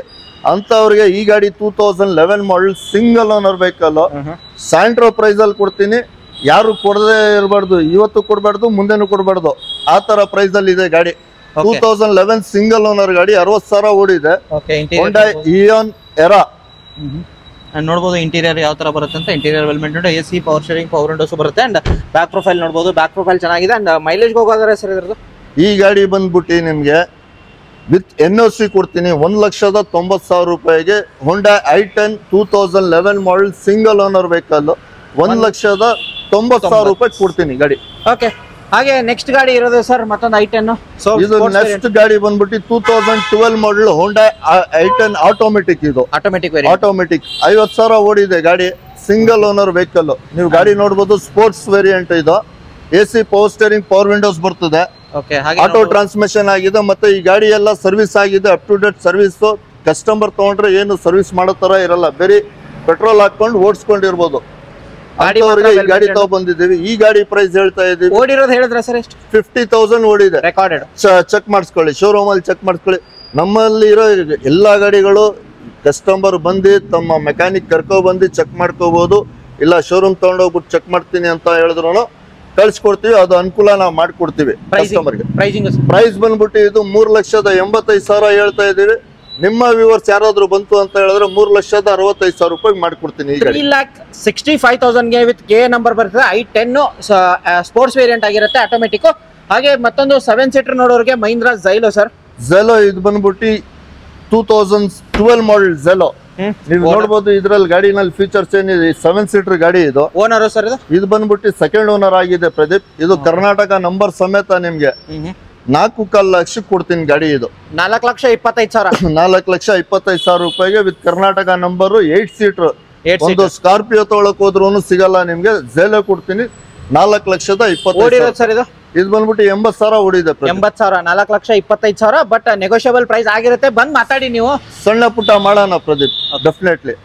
ಅಂತವ್ರಿಗೆ ಈ ಗಾಡಿ 2011 model single owner vehicle Santro price ಅಲ್ಲಿ ಕೊಡ್ತೀನಿ. ಯಾರು ಕೊಡದೇ ಇರಬಾರ್ದು, ಇವತ್ತು ಕೊಡಬಾರ್ದು, ಮುಂದೆನೂ ಕೊಡಬಾರ್ದು, ಆ ತರ ಪ್ರೈಸ್ ಅಲ್ಲಿ ಇದೆ ಗಾಡಿ. 2011 ಸಿಂಗಲ್ ಓನರ್ ಗಾಡಿ, 60,000 ಓಡಿದೆ. ಹೋಂಡಾ ಇಯಾನ್ ಎರಾ. ನೋಡಬಹುದು ಇಂಟೀರಿಯರ್ ಯಾವ ತರ ಬರುತ್ತೆ ಅಂತ. Interior well maintained, AC, power steering, power Windows ಬರುತ್ತೆ. ಅಂಡ್ ಬ್ಯಾಕ್ ಪ್ರೊಫೈಲ್ ನೋಡಬಹುದು, ಬ್ಯಾಕ್ ಪ್ರೊಫೈಲ್ ಚೆನ್ನಾಗಿದೆ. ಅಂಡ್ ಮೈಲೇಜ್ ಹೋಗೋದಾದ್ರೆ ಸರ್ ಇದ್ರದ್ದು ಈ ಗಾಡಿ ಬಂದ್ಬಿಟ್ಟು ನಿಮ್ಗೆ ವಿತ್ NOC ಕೊಡ್ತೀನಿ 1,90,000 ರೂಪಾಯಿಗೆ. ಹೋಂಡಾ i10 2011 model single owner vehicle 1,90,000 ರೂಪಾಯಿ ಕೊಡ್ತೀನಿ ಗಾಡಿ. ಓಕೆ. ಹಾಗೆ ನೆಕ್ಸ್ಟ್ ಗಾಡಿ ಇರೋದು ಸರ್ ಮತ್ತೊಂದು i10. ಇದು ನೆಕ್ಸ್ಟ್ ಗಾಡಿ ಬಂದ್ಬಿಟ್ಟು 2012 ಮಾಡೆಲ್ ಹೋಂಡಾ i10 ಆಟೋಮೆಟಿಕ್. ಇದು ಆಟೋಮೆಟಿಕ್ 50,000 ಓಡಿದೆ ಗಾಡಿ, ಸಿಂಗಲ್ ಓನರ್ ವೆಹಿಕಲ್. ನೀವು ಗಾಡಿ ನೋಡಬಹುದು, ಸ್ಪೋರ್ಟ್ಸ್ ವೇರಿಯಂಟ್ ಇದು. AC, power steering, power windows ಬರ್ತದೆ, ಆಟೋ ಟ್ರಾನ್ಸ್ಮಿಷನ್ ಆಗಿದೆ. ಮತ್ತೆ ಈ ಗಾಡಿ ಎಲ್ಲ ಸರ್ವಿಸ್ ಆಗಿದೆ, up to date service. Customer ತಗೊಂಡ್ರೆ ಏನು ಸರ್ವಿಸ್ ಮಾಡೋ ತರ ಇರಲ್ಲ, ಬೇರೆ ಪೆಟ್ರೋಲ್ ಹಾಕೊಂಡು ಓಡಿಸ್ಕೊಂಡಿರ್ಬೋದು. ಈ ಗಾಡಿ ತಗೊಂಡ್ಬಂದಿದ್ದೀವಿ. ಈ ಗಾಡಿ ಪ್ರೈಸ್ ಹೇಳ್ತಾ ಇದೀವಿ, ಓಡಿರೋದು ಹೇಳಿದ್ರೆ ಸರ್ ಎಷ್ಟು? 50,000 ಓಡಿದೆ. ರೆಕಾರ್ಡೆಡ್. ಚೆಕ್ ಮಾಡಿಸ್ಕೊಳ್ಳಿ, ಶೋರೂಮ್ ಅಲ್ಲಿ ಚೆಕ್ ಮಾಡಿಸ್ಕೊಳ್ಳಿ. ನಮ್ಮಲ್ಲಿ ಇರೋ ಎಲ್ಲಾ ಗಾಡಿಗಳು ಕಸ್ಟಮರ್ ಬಂದು ತಮ್ಮ ಮೆಕ್ಯಾನಿಕ್ ಕರ್ಕೊ ಬಂದು ಚೆಕ್ ಮಾಡ್ಕೋಬಹುದು. ಇಲ್ಲ ಶೋರೂಮ್ ತಗೊಂಡೋಗ್ಬಿಟ್ಟು ಚೆಕ್ ಮಾಡ್ತೀನಿ ಅಂತ ಹೇಳಿದ್ರು ಕಳ್ಸಿಕೊಡ್ತೀವಿ, ಅದು ಅನುಕೂಲ ನಾವು ಮಾಡ್ಕೊಡ್ತೀವಿ ಕಸ್ಟಮರ್ಗೆ. ಪ್ರೈಸ್ ಬಂದ್ಬಿಟ್ಟು ಇದು 3,85,000 ಹೇಳ್ತಾ ಇದೀವಿ. ನಿಮ್ಮ ವ್ಯೂವರ್ಸ್ ಯಾರಾದ್ರೂ ಬಂತು ಅಂತ ಹೇಳಿದ್ರೆ 3,65,000 ರೂಪಾಯಿ ಮಾಡ್ಕೊಡ್ತೀನಿ. 3,65,000 ವಿತ್ KA ನಂಬರ್ ಬರ್ತದೆ. i10 ಸ್ಪೋರ್ಟ್ಸ್ ವೇರಿಯಂಟ್ ಆಗಿರುತ್ತೆ, ಆಟೋಮೆಟಿಕ್. ಹಾಗೆ ಮತ್ತೊಂದು 7 ಸೀಟರ್ ನೋಡೋರಿಗೆ ಮಹೀಂದ್ರಾ ಝೈಲೋ ಸರ್. ಝೈಲೋ ಇದು ಬಂದ್ಬಿಟ್ಟು 2012 ಮಾಡೆಲ್ ಝೈಲೋ. ನೀವು ನೋಡಬಹುದು ಇದ್ರಲ್ಲಿ ಗಾಡಿನಲ್ಲಿ ಫೀಚರ್ಸ್ ಏನಿದೆ. 7 ಸೀಟರ್ ಗಾಡಿ ಇದು. ಓನರ್ ಸರ್ ಇದು ಬಂದ್ಬಿಟ್ಟು ಸೆಕೆಂಡ್ ಓನರ್ ಆಗಿದೆ ಪ್ರದೀಪ್. ಇದು ಕರ್ನಾಟಕ ನಂಬರ್ ಸಮೇತ ನಿಮ್ಗೆ 4.25 ಲಕ್ಷ ಕೊಡ್ತೀನಿ ಗಾಡಿ. ಇದು 4,25,000 4,25,000 ರೂಪಾಯಿಗೆ ವಿತ್ ಕರ್ನಾಟಕ ನಂಬರ್ 8 ಸೀಟರ್. ಒಂದು ಸ್ಕಾರ್ಪಿಯೋ ತೊಗೊಳಕ್ ಹೋದ್ರೂ ಸಿಗಲ್ಲ ನಿಮ್ಗೆ. ಝೈಲೋ ಕೊಡ್ತೀನಿ 4,25,000 ಸರ್. ಇದು ಬಂದ್ಬಿಟ್ಟು 80,000 ಓಡಿದೆ. 80,000 4,25,000 ಬಟ್ ನೆಗೋಷಿಯಬಲ್ ಪ್ರೈಸ್ ಆಗಿರುತ್ತೆ. ಬಂದ್ ಮಾತಾಡಿ ನೀವು, ಸಣ್ಣ ಪುಟ್ಟ ಮಾಡೋಣ ಪ್ರದೀಪ್, ಡೆಫಿನೆಟ್ಲಿ.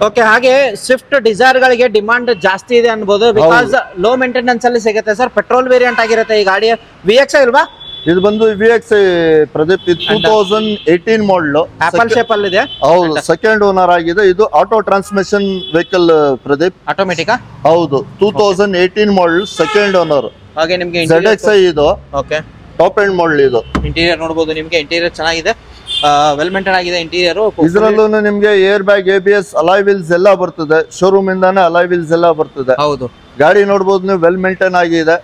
ಓಕೆ, ಹಾಗೆ ಸ್ವಿಫ್ಟ್ ಡಿಸೈರ್ ಗಳಿಗೆ ಡಿಮಾಂಡ್ ಜಾಸ್ತಿ ಇದೆ ಅನ್ಬೋದು, ಬಿಕಾಸ್ ಲೋ ಮೇಂಟೆನೆನ್ಸ್ ಅಲ್ಲಿ ಸಿಗುತ್ತೆ ಸರ್. ಪೆಟ್ರೋಲ್ ವೇರಿಯಂಟ್ ಆಗಿರುತ್ತೆ ಈ ಗಾಡಿ. VX ಇಲ್ವಾ? ಇದು ಬಂದು VX ಪ್ರದೀಪ್, ಇದು 2018 ಮಾಡಲ್, ಆಪಲ್ ಶೇಪ್ ಅಲ್ಲಿ ಇದೆ. ಹೌದು, ಸೆಕೆಂಡ್ ಓನರ್ ಆಗಿದೆ. ಇದು auto transmission vehicle Pradeep, automatic. ಹೌದು, 2018 ಮಾಡಲ್, ಸೆಕೆಂಡ್ ಓನರ್. ಹಾಗೆ ನಿಮ್ಗೆ ZXi ಇದು ಓಕೆ ಟಾಪ್ ಎಂಡ್ ಮಾಡಲ್. ಇದು ಇಂಟೀರಿಯರ್ ನೋಡಬಹುದು, ನಿಮ್ಗೆ ಇಂಟೀರಿಯರ್ ಚೆನ್ನಾಗಿದೆ, ವೆಲ್ ಮೇಂಟೈನ್ ಆಗಿದೆ ಇಂಟೀರಿಯರ್. ಇದ್ರಲ್ಲೂ ನಿಮ್ಗೆ air bag, ABS, alloy wheels ಎಲ್ಲ ಬರ್ತದೆ. ಶೋರೂಮ್ ಇಂದಾನೆ ಅಲಾಯ್ ವೀಲ್ಸ್ ಎಲ್ಲ ಬರ್ತದೆ. ಹೌದು, ಗಾಡಿ ನೋಡಬಹುದು ನೀವು, ವೆಲ್ ಮೇಂಟೈನ್ ಆಗಿದೆ.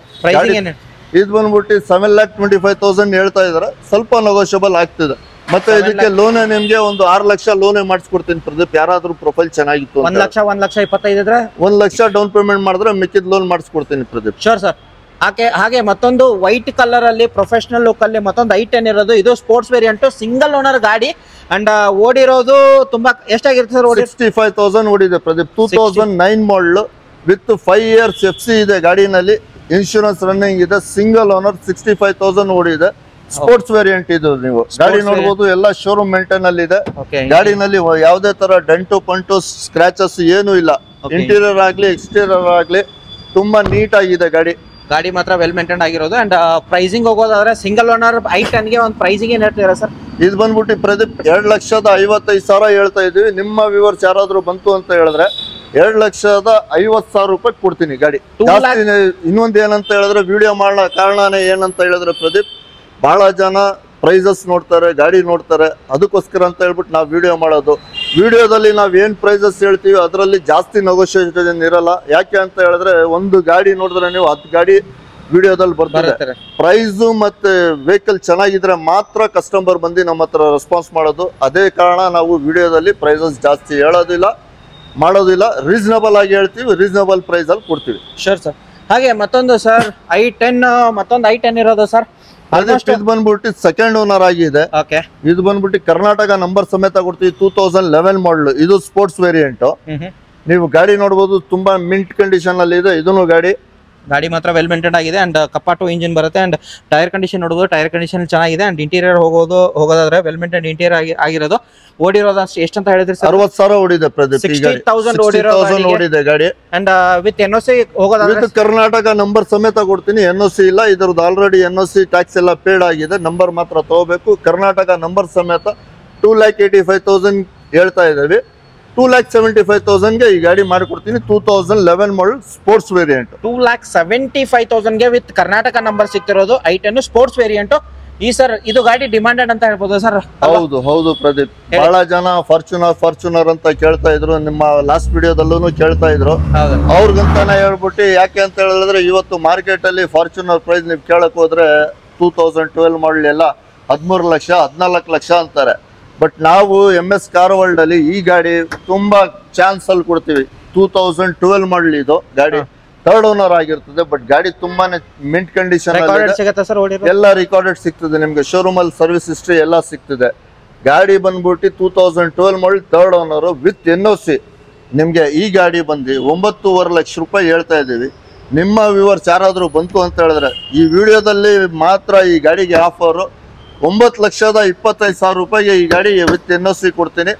ಇದು ಬಂದ್ಬಿಟ್ಟು 7,25,000 ಹೇಳ್ತಾ ಇದಾರೆ, ಸ್ವಲ್ಪ ನೆಗೋಷಿಯಬಲ್ ಆಗ್ತಿದೆ. ಮತ್ತೆ ಇದಕ್ಕೆ ಲೋನ್ ನಿಮ್ಗೆ ಒಂದು 6 ಲಕ್ಷ ಲೋನ್ ಮಾಡಿಸ್ಕೊಡ್ತೀನಿ ಪ್ರದೀಪ್. ಯಾರಾದ್ರೂ ಪ್ರೊಫೈಲ್ ಚೆನ್ನಾಗಿತ್ತು 1,25,000 ಇದ್ರೆ 1 ಲಕ್ಷ ಡೌನ್ ಪೇಮೆಂಟ್ ಮಾಡಿದ್ರೆ ಮಿಕ್ಕಿದ ಲೋನ್ ಮಾಡಿಸ್ಕೊಡ್ತೀನಿ ಪ್ರದೀಪ್. Sure sir. ಹಾಗೆ ಮತ್ತೊಂದು ವೈಟ್ ಕಲರ್ ಅಲ್ಲಿ ಪ್ರೊಫೆಷನಲ್ ಲುಕ್ ಅಲ್ಲಿ ಮತ್ತೊಂದು i10 ಇರೋದು. ಇದು ಸ್ಪೋರ್ಟ್ಸ್ ವೇರಿಯಂಟ್, ಸಿಂಗಲ್ ಓನರ್ ಗಾಡಿ ಅಂಡ್ ಓಡಿರೋದು ತುಂಬಾ ಎಷ್ಟಾಗಿರುತ್ತೆ ಸರ್? 65,000 ಓಡಿದೆ Pradeep. 2009 model with 5 years FC ಇದೆ ಗಾಡಿನಲ್ಲಿ. ಇನ್ಶೂರೆನ್ಸ್ ರನ್ನಿಂಗ್ ಇದೆ. ಸಿಂಗಲ್ ಓನರ್, 65,000 ಓಡಿದೆ. ಸ್ಪೋರ್ಟ್ಸ್ ವೇರಿಯಂಟ್ ಇದು. ನೀವು ಗಾಡಿ ನೋಡಬಹುದು, ಎಲ್ಲ ಶೋರೂಮ್ ಮೇಂಟೈನ್ ಅಲ್ಲಿ ಇದೆ. ಗಾಡಿನಲ್ಲಿ ಯಾವುದೇ ತರ ಡೆಂಟು ಪಂಟು ಸ್ಕ್ರಾಚಸ್ ಏನು ಇಲ್ಲ. ಇಂಟೀರಿಯರ್ ಆಗ್ಲಿ ಎಕ್ಸ್ಟೀರಿಯರ್ ಆಗ್ಲಿ ತುಂಬಾ ನೀಟ್ ಆಗಿದೆ ಗಾಡಿ. ಗಾಡಿ ಮಾತ್ರ ವೆಲ್ ಮೇಂಟೈನ್ ಆಗಿರೋದು. ಅಂಡ್ ಪ್ರೈಸಿಂಗ್ ಹೋಗೋದಾದ್ರೆ ಸಿಂಗಲ್ ಓನರ್ i10 ಗೆ ಒಂದು ಪ್ರೈಸಿಂಗ್ ಏನ್ ಹೇಳ್ತೀರಾ ಸರ್? ಇದು ಬಂದ್ಬಿಟ್ಟು ಪ್ರದೀಪ್ 2,55,000 ಹೇಳ್ತಾ ಇದೀವಿ. ನಿಮ್ಮ ವ್ಯೂವರ್ಸ್ ಯಾರಾದ್ರೂ ಬಂತು ಅಂತ ಹೇಳಿದ್ರೆ 2,50,000 ರೂಪಾಯಿ ಕೊಡ್ತೀನಿ ಗಾಡಿ. ಇನ್ನೊಂದು ಏನಂತ ಹೇಳಿದ್ರೆ, ವಿಡಿಯೋ ಮಾಡೋ ಕಾರಣನೇ ಏನಂತ ಹೇಳಿದ್ರೆ ಪ್ರದೀಪ್, ಬಹಳ ಜನ ಪ್ರೈಸಸ್ ನೋಡ್ತಾರೆ, ಗಾಡಿ ನೋಡ್ತಾರೆ, ಅದಕ್ಕೋಸ್ಕರ ಅಂತ ಹೇಳ್ಬಿಟ್ಟು ನಾವು ವಿಡಿಯೋ ಮಾಡೋದು. ವಿಡಿಯೋದಲ್ಲಿ ನಾವ್ ಏನ್ ಪ್ರೈಸಸ್ ಹೇಳ್ತೀವಿ ಅದರಲ್ಲಿ ಜಾಸ್ತಿ ನೆಗೋಷಿಯೇಷನ್ ಇರಲ್ಲ. ಯಾಕೆ ಅಂತ ಹೇಳಿದ್ರೆ, ಒಂದು ಗಾಡಿ ನೋಡಿದ್ರೆ ನೀವು 10 ಗಾಡಿ ವಿಡಿಯೋದಲ್ಲಿ ಬರ್ತದೆ. ಪ್ರೈಸು ಮತ್ತೆ ವೆಹಿಕಲ್ ಚೆನ್ನಾಗಿದ್ರೆ ಮಾತ್ರ ಕಸ್ಟಮರ್ ಬಂದು ನಮ್ಮ ಹತ್ರ ರೆಸ್ಪಾನ್ಸ್ ಮಾಡೋದು. ಅದೇ ಕಾರಣ ನಾವು ವಿಡಿಯೋದಲ್ಲಿ ಪ್ರೈಸಸ್ ಜಾಸ್ತಿ ಹೇಳೋದಿಲ್ಲ, ಮಾಡೋದಿಲ್ಲ. ರೀಸನಬಲ್ ಆಗಿ ಹೇಳ್ತೀವಿ, ರೀಸನಬಲ್ ಪ್ರೈಸ್ ಅಲ್ಲಿ ಕೊಡ್ತೀವಿ. Sure sir. ಹಾಗೆ ಮತ್ತೊಂದು ಸರ್ i10 ಇರೋದು ಸರ್. ಇದು ಬಂದ್ಬಿಟ್ಟು ಸೆಕೆಂಡ್ ಓನರ್ ಆಗಿದೆ. ಇದು ಬಂದ್ಬಿಟ್ಟು ಕರ್ನಾಟಕ ನಂಬರ್ ಸಮೇತ ಕೊಡ್ತೀವಿ. 2011 ಮಾಡಲ್. ಇದು ಸ್ಪೋರ್ಟ್ಸ್ ವೇರಿಯಂಟ್. ನೀವು ಗಾಡಿ ನೋಡಬಹುದು, ತುಂಬಾ ಮಿಂಟ್ ಕಂಡೀಷನ್ ಅಲ್ಲಿ ಇದೆ. ಇದನ್ನು ಗಾಡಿ ಮಾತ್ರ ವೆಲ್ ಮೇಂಟೈನ್ ಆಗಿದೆ. ಅಂಡ್ ಕಪಾಟು ಇಂಜಿನ್ ಬರುತ್ತೆ. ಅಂಡ್ ಟೈರ್ ಕಂಡೀಷನ್ ನೋಡಬಹುದು, ಟೈರ್ ಕಂಡೀಷನ್ ಚೆನ್ನಾಗಿದೆ. ಅಂಡ್ ಇಂಟೀರಿಯರ್ ಹೋಗೋದಾದ್ರೆ ವೆಲ್ ಮೇಂಟೈನ್ ಇಂಟೀರಿಯರ್ ಆಗಿರೋದು. ಓಡಿರೋದು ಎಷ್ಟು ಅಂತ ಹೇಳಿದ್ರೆ 60,000 ಓಡಿದೆ ಪ್ರದೀಪ್. 60,000 ಓಡಿದೆ ಗಾಡಿ. ಅಂಡ್ ವಿತ್ NOC ಹೋಗೋದಾದ್ರೆ ಕರ್ನಾಟಕ ನಂಬರ್ ಸಮೇತ ಕೊಡ್ತೀನಿ. NOC ಇಲ್ಲ, ಇದ್ರದ್ದು ಆಲ್ರೆಡಿ NOC ಟ್ಯಾಕ್ಸ್ ಎಲ್ಲ ಪೇಡ್ ಆಗಿದೆ. ನಂಬರ್ ಮಾತ್ರ ತಗೋಬೇಕು. ಕರ್ನಾಟಕ ನಂಬರ್ ಸಮೇತ 2,85,000 ಹೇಳ್ತಾ ಇದ್ದೀವಿ. 2,75,000 ಗೆ ಈ ಗಾಡಿ ಮಾಡಿಕೊಡ್ತೀನಿ. 2011 ಮಾಡಲ್ ಸ್ಪೋರ್ಟ್ಸ್ ವೇರಿಯಂಟ್. 2,75,000 ಗೆ ವಿತ್ ಕರ್ನಾಟಕ ನಂಬರ್ ಸಿಗ್ತಿರೋದು i10 ಸ್ಪೋರ್ಟ್ಸ್ ವೇರಿಯಂಟ್. ಈ ಸರ್ ಇದು ಗಾಡಿ ಡಿಮಾಂಡೆಡ್ ಅಂತ ಹೇಳ್ಬೋದು ಸರ್? ಹೌದು ಪ್ರದೀಪ್. ಬಹಳ ಜನ ಫಾರ್ಚುನರ್ ಅಂತ ಕೇಳ್ತಾ ಇದ್ರು. ನಿಮ್ಮ ಲಾಸ್ಟ್ ವಿಡಿಯೋದಲ್ಲೂ ಕೇಳ್ತಾ ಇದ್ರು. ಅವ್ರಿಗಂತಾನೆ ಹೇಳ್ಬಿಟ್ಟು, ಯಾಕೆ ಅಂತ ಹೇಳಿದ್ರೆ ಇವತ್ತು ಮಾರ್ಕೆಟ್ ಅಲ್ಲಿ ಫಾರ್ಚುನರ್ ಪ್ರೈಸ್ ನೀವು ಕೇಳಕ್ ಹೋದ್ರೆ 2012 ಮಾಡಲ್ ಎಲ್ಲ 13 ಲಕ್ಷ 14 ಲಕ್ಷ ಅಂತಾರೆ. ಬಟ್ ನಾವು MS ಕಾರ್ ವರ್ಲ್ಡ್ ಅಲ್ಲಿ ಈ ಗಾಡಿ ತುಂಬಾ ಚಾನ್ಸ್ ಅಲ್ಲಿ ಕೊಡ್ತೀವಿ. 2012 ಮಾಡಲ್ ಇದು ಗಾಡಿ, ಥರ್ಡ್ ಓನರ್ ಆಗಿರ್ತದೆ. ಬಟ್ ಗಾಡಿ ತುಂಬಾನೇ ಮಿಂಟ್ ಕಂಡೀಷನ್ ಎಲ್ಲ ರಿಕಾರ್ಡೆಡ್ ಸಿಗ್ತದೆ ನಿಮ್ಗೆ. ಶೋರೂಮ್ ಅಲ್ಲಿ ಸರ್ವಿಸ್ ಹಿಸ್ಟ್ರಿ ಎಲ್ಲ ಸಿಗ್ತದೆ. ಗಾಡಿ ಬಂದ್ಬಿಟ್ಟು 2012 ಮಾಡಲ್ ಥರ್ಡ್ ಓನರ್ ವಿತ್ NOC. ನಿಮ್ಗೆ ಈ ಗಾಡಿ ಬಂದು 9.5 ಲಕ್ಷ ರೂಪಾಯಿ ಹೇಳ್ತಾ ಇದೀವಿ. ನಿಮ್ಮ ವ್ಯೂವರ್ಸ್ ಯಾರಾದ್ರೂ ಬಂತು ಅಂತ ಹೇಳಿದ್ರೆ ಈ ವಿಡಿಯೋದಲ್ಲಿ ಮಾತ್ರ ಈ ಗಾಡಿಗೆ ಆಫರ್ 9,25,000 ರೂಪಾಯಿಗೆ ಈ ಗಾಡಿ ವಿತ್ NOC ಕೊಡ್ತೀನಿ.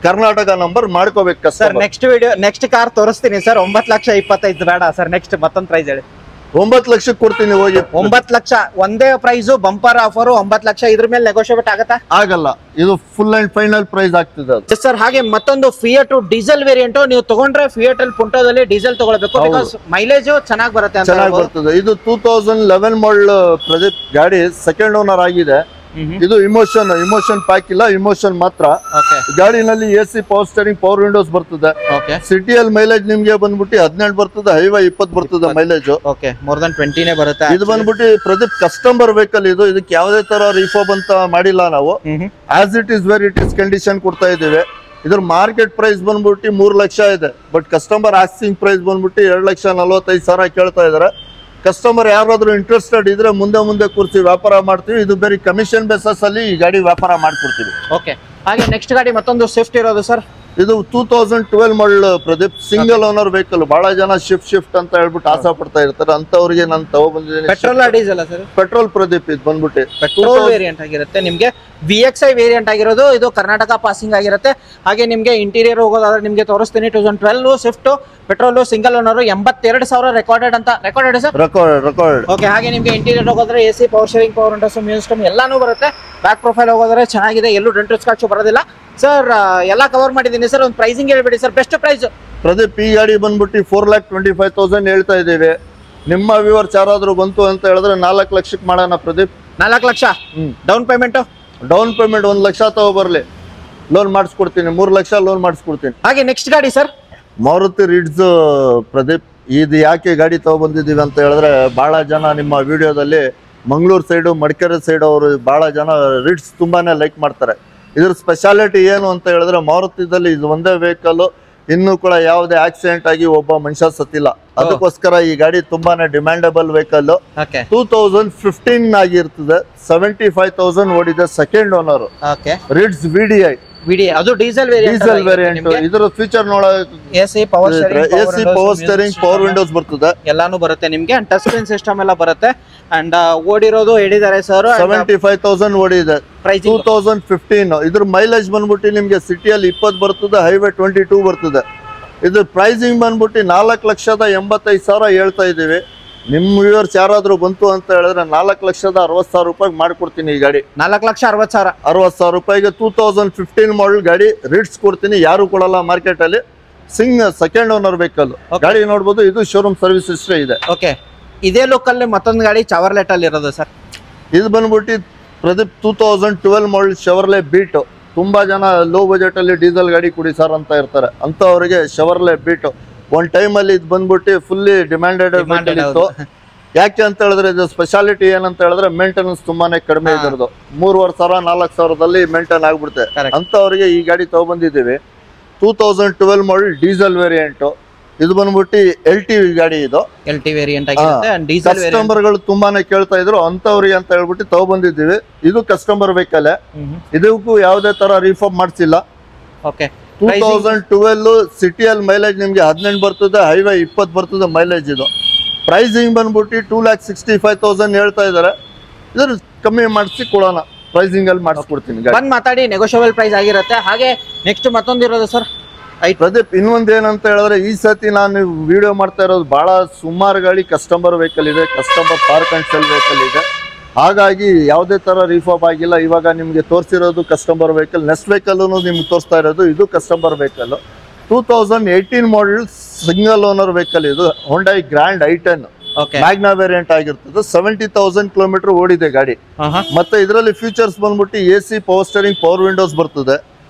ಕರ್ನಾಟಕ ನಂಬರ್ ಮಾಡ್ಕೋಬೇಕು ಸರ್. ನೆಕ್ಸ್ಟ್ ಕಾರ್ ತೋರಿಸ್ತೀನಿ ಸರ್. 9,25,000 ಬೇಡ ಸರ್. ನೆಕ್ಸ್ಟ್ ಮತ್ತೊಂದು ಪ್ರೈಸ್ ಹೇಳಿ. 9 ಲಕ್ಷಕ್ಕೆ ಕೊಡ್ತೀನಿ ಹೋಗಿ. 9 ಲಕ್ಷ ಒಂದೇ ಪ್ರೈಸ್, ಬಂಪರ್ ಆಫರ್ 9 ಲಕ್ಷ. ಇದ್ರ ಮೇಲೆ ನೆಗೋಷಿಯೇಟ್ ಆಗತ್ತಾ? ಆಗಲ್ಲ, ಇದು ಫುಲ್ ಅಂಡ್ ಫೈನಲ್ ಪ್ರೈಸ್ ಆಗ್ತದೆ ಸರ್. ಹಾಗೆ ಮತ್ತೊಂದು ಫಿಯಟ್ ಡೀಸೆಲ್ ವೇರಿಯಂಟ್. ನೀವು ತಗೊಂಡ್ರೆ ಫಿಯಟ್ ಅಲ್ಲಿ ಪುಂಟೋದಲ್ಲಿ ಡೀಸೆಲ್ ತಗೊಳ್ಬೇಕು, ಬಿಕಾಸ್ ಮೈಲೇಜ್ ಚೆನ್ನಾಗಿ ಬರುತ್ತೆ. ಚೆನ್ನಾಗಿ ಬರ್ತದೆ. ಇದು 2011 ಮಾಡಲ್ ಪ್ರದೀಪ್. ಗಾಡಿ ಸೆಕೆಂಡ್ ಓನರ್ ಆಗಿದೆ. ಇದು ಇಮೋಷನ್ ಪ್ಯಾಕ್ ಇಲ್ಲ, ಇಮೋಷನ್ ಮಾತ್ರ. ಗಾಡಿನಲ್ಲಿ AC, power steering, power windows ಬರ್ತದೆ. ಸಿಟಿಯಲ್ಲಿ ಮೈಲೇಜ್ ನಿಮ್ಗೆ ಬಂದ್ಬಿಟ್ಟು 17 ಬರ್ತದೆ, ಹೈವೇ 20 ಬರ್ತದೆ ಮೈಲೇಜ್. ಮೋರ್ ದನ್ 20 ಬರುತ್ತೆ. ಇದು ಬಂದ್ಬಿಟ್ಟು ಪ್ರದೀಪ್ ಕಸ್ಟಮರ್ ವೆಹಿಕಲ್. ಇದಕ್ಕೆ ಯಾವುದೇ ತರ ರಿಫಾಬ್ ಅಂತ ಮಾಡಿಲ್ಲ ನಾವು. As it is where it is condition ಕೊಡ್ತಾ ಇದೀವಿ. ಇದ್ರ ಮಾರ್ಕೆಟ್ ಪ್ರೈಸ್ ಬಂದ್ಬಿಟ್ಟು 3 ಲಕ್ಷ ಇದೆ. ಬಟ್ ಕಸ್ಟಮರ್ ಆಸ್ಕಿಂಗ್ ಪ್ರೈಸ್ ಬಂದ್ಬಿಟ್ಟು 2,45,000 ಕೇಳ್ತಾ ಇದಾರೆ. ಕಸ್ಟಮರ್ ಯಾರಾದ್ರೂ ಇಂಟ್ರೆಸ್ಟೆಡ್ ಇದ್ರೆ ಮುಂದೆ ಕೂರಿಸಿ ವ್ಯಾಪಾರ ಮಾಡ್ತೀವಿ. ಇದು ಬೇರೆ ಕಮಿಷನ್ ಬೇಸಸ್ ಅಲ್ಲಿ ಈ ಗಾಡಿ ವ್ಯಾಪಾರ ಮಾಡ್ಕೊಡ್ತೀವಿ. ಓಕೆ. ಹಾಗೆ ನೆಕ್ಸ್ಟ್ ಗಾಡಿ ಮತ್ತೊಂದು ಸ್ವಿಫ್ಟ್ ಇರೋದು ಸರ್. ಇದು 2012 ಮಾಡಲ್ ಪ್ರದೀಪ್, ಸಿಂಗಲ್ ಓನರ್ ವೆಹಿಕಲ್. ಬಹಳ ಜನ ಶಿಫ್ಟ್ ಅಂತ ಹೇಳ್ಬಿಟ್ಟು ಆಸೆ ಪಡ್ತಾ ಇರ್ತಾರೆ, ಅಂತವ್ರಿಗೆ ನಾನು ತಗೊಬಂದಿದ್ದೀನಿ. Petrol diesel sir? Petrol Pradeep. ಇದು ಬಂದ್ಬಿಟ್ಟು ಪೆಟ್ರೋಲ್ ವೇರಿಯಂಟ್ ಆಗಿರುತ್ತೆ ನಿಮ್ಗೆ, VXI ವೇರಿಯಂಟ್ ಆಗಿರೋದು. ಇದು ಕರ್ನಾಟಕ ಪಾಸಿಂಗ್ ಆಗಿರುತ್ತೆ. ಹಾಗೆ ನಿಮ್ಗೆ ಇಂಟೀರಿಯರ್ ಹೋಗೋದಾದ್ರೆ ನಿಮ್ಗೆ ತೋರಿಸ್ತೀನಿ. 2012 Swift petrol single owner, 82,000 recorded ಅಂತ. Recorded sir? ರೆಕಾರ್ಡ್. ಓಕೆ. ಹಾಗೆ ನಿಮ್ಗೆ ಇಂಟೀರಿಯರ್ ಹೋಗೋದ್ರೆ AC, power steering, power windows, music system ಎಲ್ಲಾನು ಬರುತ್ತೆ. ಬ್ಯಾಕ್ ಪ್ರೊಫೈಲ್ ಹೋಗೋದ್ರೆ ಚೆನ್ನಾಗಿದೆ, ಎಲ್ಲೂ ಡೆಂಟ್ ಸ್ಕ್ರಾಚ್ ಬರೋದಿಲ್ಲ ಸರ್. ಎಲ್ಲ ಕವರ್ ಮಾಡಿದ್ದೀನಿ ಸರ್. ಒಂದು ಪ್ರೈಸಿಂಗ್ ಹೇಳ್ಬೇಡಿ ಸರ್, ಬೆಸ್ಟ್ ಪ್ರೈಸ್. ಪ್ರದೀಪ್, ಈ ಗಾಡಿ ಬಂದ್ಬಿಟ್ಟು 4,25,000 ಹೇಳ್ತಾ ಇದ್ದೀವಿ. ನಿಮ್ಮ ವ್ಯೂವರ್ಸ್ ಯಾರಾದ್ರೂ ಬಂತು ಅಂತ ಹೇಳಿದ್ರೆ 4 ಲಕ್ಷಕ್ಕೆ ಮಾಡೋಣ Pradeep. 4 lakh down payment? Down payment 1 lakh ತಗೋಬರ್ಲಿ, ಲೋನ್ ಮಾಡಿಸ್ಕೊಡ್ತೀನಿ. 3 ಲಕ್ಷ ಲೋನ್ ಮಾಡಿಸ್ಕೊಡ್ತೀನಿ. ಹಾಗೆ ನೆಕ್ಸ್ಟ್ ಗಾಡಿ ಸರ್, ಮಾರುತಿ ರಿಡ್ಸ್ ಪ್ರದೀಪ್. ಇದು ಯಾಕೆ ಗಾಡಿ ತಗೊಬಂದಿದ್ದೀವಿ ಅಂತ ಹೇಳಿದ್ರೆ, ಬಹಳ ಜನ ನಿಮ್ಮ ವಿಡಿಯೋದಲ್ಲಿ ಮಂಗಳೂರು ಸೈಡು, ಮಡಿಕೇರಿ ಸೈಡ್ ಅವರು ಬಹಳ ಜನ ರಿಡ್ಸ್ ತುಂಬಾನೇ ಲೈಕ್ ಮಾಡ್ತಾರೆ. ಇದ್ರ ಸ್ಪೆಷಾಲಿಟಿ ಏನು ಅಂತ ಹೇಳಿದ್ರೆ, ಮಾರುತಿದಲ್ಲಿ ಇದು ಒಂದೇ ವೆಹಿಕಲ್, ಇನ್ನೂ ಕೂಡ ಯಾವುದೇ ಆಕ್ಸಿಡೆಂಟ್ ಆಗಿ ಒಬ್ಬ ಮನುಷ್ಯ ಸತ್ತಿಲ್ಲ. ಅದಕ್ಕೋಸ್ಕರ ಈ ಗಾಡಿ ತುಂಬಾನೇ ಡಿಮ್ಯಾಂಡಬಲ್ ವೆಹಿಕಲ್. 2015 ಆಗಿರ್ತದೆ, 75,000 ಓಡಿದೆ, ಸೆಕೆಂಡ್ ಓನರ್. ರಿಡ್ಸ್ VDI. ಅದು ಡೀಸೆಲ್ ವೇರಿಯಂಟ್. ಇದರ feature AC, power steering, power windows ಬರ್ತದೆ, ಎಲ್ಲಾನು ಬರುತ್ತೆ ನಿಮ್ಗೆ. ಟಚ್ ಸ್ಕ್ರೀನ್ ಸಿಸ್ಟಮ್ ಎಲ್ಲ ಬರುತ್ತೆ. ಅಂಡ್ ಓಡಿರೋದು ಹೇಳಿದ್ದಾರೆ ಸರ್, 75,000 ಓಡಿದೆ. 2015. ಇದ್ರ ಮೈಲೇಜ್ ಬಂದ್ಬಿಟ್ಟು ನಿಮ್ಗೆ ಸಿಟಿಯಲ್ಲಿ 20 ಬರ್ತದೆ, ಹೈವೇ 22 ಬರ್ತದೆ. ಇದು ಪ್ರೈಸಿಂಗ್ ಬಂದ್ಬಿಟ್ಟು 4,85,000 ಹೇಳ್ತಾ ಇದೀವಿ. ನಿಮ್ ವ್ಯೂವರ್ಸ್ ಯಾರಾದ್ರೂ ಬಂತು ಅಂತ ಹೇಳಿದ್ರೆ 4,60,000 ರೂಪಾಯಿ ಮಾಡ್ಕೊಡ್ತೀನಿ. ಈ ಗಾಡಿ 4,60,000 ರೂಪಾಯಿಗೆ 2015 ಮಾಡಲ್ ಗಾಡಿ ರಿಡ್ಸ್ ಕೊಡ್ತೀನಿ. ಯಾರು ಕೊಡಲ್ಲ ಮಾರ್ಕೆಟ್ ಅಲ್ಲಿ. ಸೆಕೆಂಡ್ ಓನರ್ ವೆಹಿಕಲ್ ಗಾಡಿ ನೋಡ್ಬೋದು. ಇದು ಶೋರೂಮ್ ಸರ್ವಿಸ್ ಇಷ್ಟೇ ಇದೆ. ಓಕೆ. ಇದೇ ಲುಕ್ ಅಲ್ಲಿ ಮತ್ತೊಂದು ಗಾಡಿ ಚವರ್ಲೆಟ್ ಅಲ್ಲಿ ಇರೋದು ಸರ್. ಇದು ಬಂದ್ಬಿಟ್ಟು ಪ್ರದೀಪ್ 2012 ಮಾಡಲ್ ಶವರ್ಲೆ ಬೀಟ್. ತುಂಬಾ ಜನ ಲೋ ಬಜೆಟ್ ಅಲ್ಲಿ ಡೀಸೆಲ್ ಗಾಡಿ ಕುಡಿ ಸರ್ ಅಂತ ಇರ್ತಾರೆ, ಅಂತವರಿಗೆ ಶವರ್ಲೆ ಬೀಟ್ ಒಂದ್ ಟೈಮ್ ಅಲ್ಲಿ ಇದು ಬಂದ್ಬಿಟ್ಟು ಫುಲ್ಲಿ ಡಿಮ್ಯಾಂಡೆಡ್ ಇತ್ತು. ಯಾಕೆ ಅಂತ ಹೇಳಿದ್ರೆ, ಇದು ಸ್ಪೆಷಾಲಿಟಿ ಏನಂತ ಹೇಳಿದ್ರೆ ಮೇಂಟೆನೆನ್ಸ್ ತುಂಬಾನೇ ಕಡಿಮೆ ಇದ್ರದ್ದು. 3,500 4,000ದಲ್ಲಿ ಮೇಂಟೈನ್ ಆಗ್ಬಿಡುತ್ತೆ. ಅಂತವರಿಗೆ ಈ ಗಾಡಿ ತಗೊಬಂದಿದ್ದೀವಿ. 2012 ಮಾಡಲ್ ಡೀಸೆಲ್ ವೇರಿಯಂಟ್. ಇದು ಬಂದ್ಬಿಟ್ಟು LT ಗಾಡಿ. ಇದು LT ವೇರಿಯಂಟ್ ಆಗಿರುತ್ತೆ. ಕಸ್ಟಮರ್ ಗಳು ತುಂಬಾನೇ ಕೇಳ್ತಾ ಇದ್ರು, ಅಂತವ್ರಿಗೆ ಅಂತ ಹೇಳ್ಬಿಟ್ಟು ತಗೊಬಂದಿದ್ದೀವಿ. ಇದು ಕಸ್ಟಮರ್ ವೆಹಿಕಲ್. ಇದಕ್ಕೂ ಯಾವುದೇ ತರ ರೀಫಾರ್ಮ್ ಮಾಡಿಸಿಲ್ಲ. 2012 ಸಿಟಿಯಲ್ಲಿ ಮೈಲೇಜ್ ನಿಮ್ಗೆ 18 ಬರ್ತದೆ, ಹೈವೇ 20 ಬರ್ತದೆ ಮೈಲೇಜ್. ಇದು ಪ್ರೈಸಿಂಗ್ ಬಂದ್ಬಿಟ್ಟು 2,65,000 ಹೇಳ್ತಾ ಇದಾರೆ. ಇದ್ರ ಕಮ್ಮಿ ಮಾಡಿಸಿ ಕೊಡೋಣ, ಪ್ರೈಸಿಂಗ್ ಅಲ್ಲಿ ಮಾಡಿಸ್ಕೊಡ್ತೀನಿ. ಬಂದ್ ಮಾತಾಡಿ, ನೆಗೋಷಿಯಬಲ್ ಪ್ರೈಸ್ ಆಗಿರುತ್ತೆ. ಹಾಗೆ ನೆಕ್ಸ್ಟ್ ಮತ್ತೊಂದಿರೋದು ಸರ್ ಪ್ರದೀಪ್. ಇನ್ನೊಂದು ಏನಂತ ಹೇಳಿದ್ರೆ, ಈ ಸತಿ ನಾನು ವಿಡಿಯೋ ಮಾಡ್ತಾ ಇರೋದು ಬಹಳ ಸುಮಾರು ಗಾಡಿ ಕಸ್ಟಮರ್ ವೆಹಿಕಲ್ ಇದೆ, customer park and sell vehicle ಇದೆ. ಹಾಗಾಗಿ ಯಾವುದೇ ತರ ರೀಫಾರ್ಮ್ ಆಗಿಲ್ಲ. ಇವಾಗ ನಿಮ್ಗೆ ತೋರಿಸಿರೋದು ಕಸ್ಟಮರ್ ವೆಹಿಕಲ್. ನೆಕ್ಸ್ಟ್ ವೆಹಿಕಲ್ ನಿಮ್ಗೆ ತೋರಿಸ್ತಾ ಇರೋದು ಇದು customer vehicle. 2018 model single owner vehicle. ಇದು Hyundai Grand i10 Magna variant ಆಗಿರ್ತದೆ. 70,000 ಕಿಲೋಮೀಟರ್ ಓಡಿದೆ ಗಾಡಿ. ಮತ್ತೆ ಇದರಲ್ಲಿ ಫೀಚರ್ಸ್ ಬಂದ್ಬಿಟ್ಟು AC, power steering, power windows ಬರ್ತದೆ.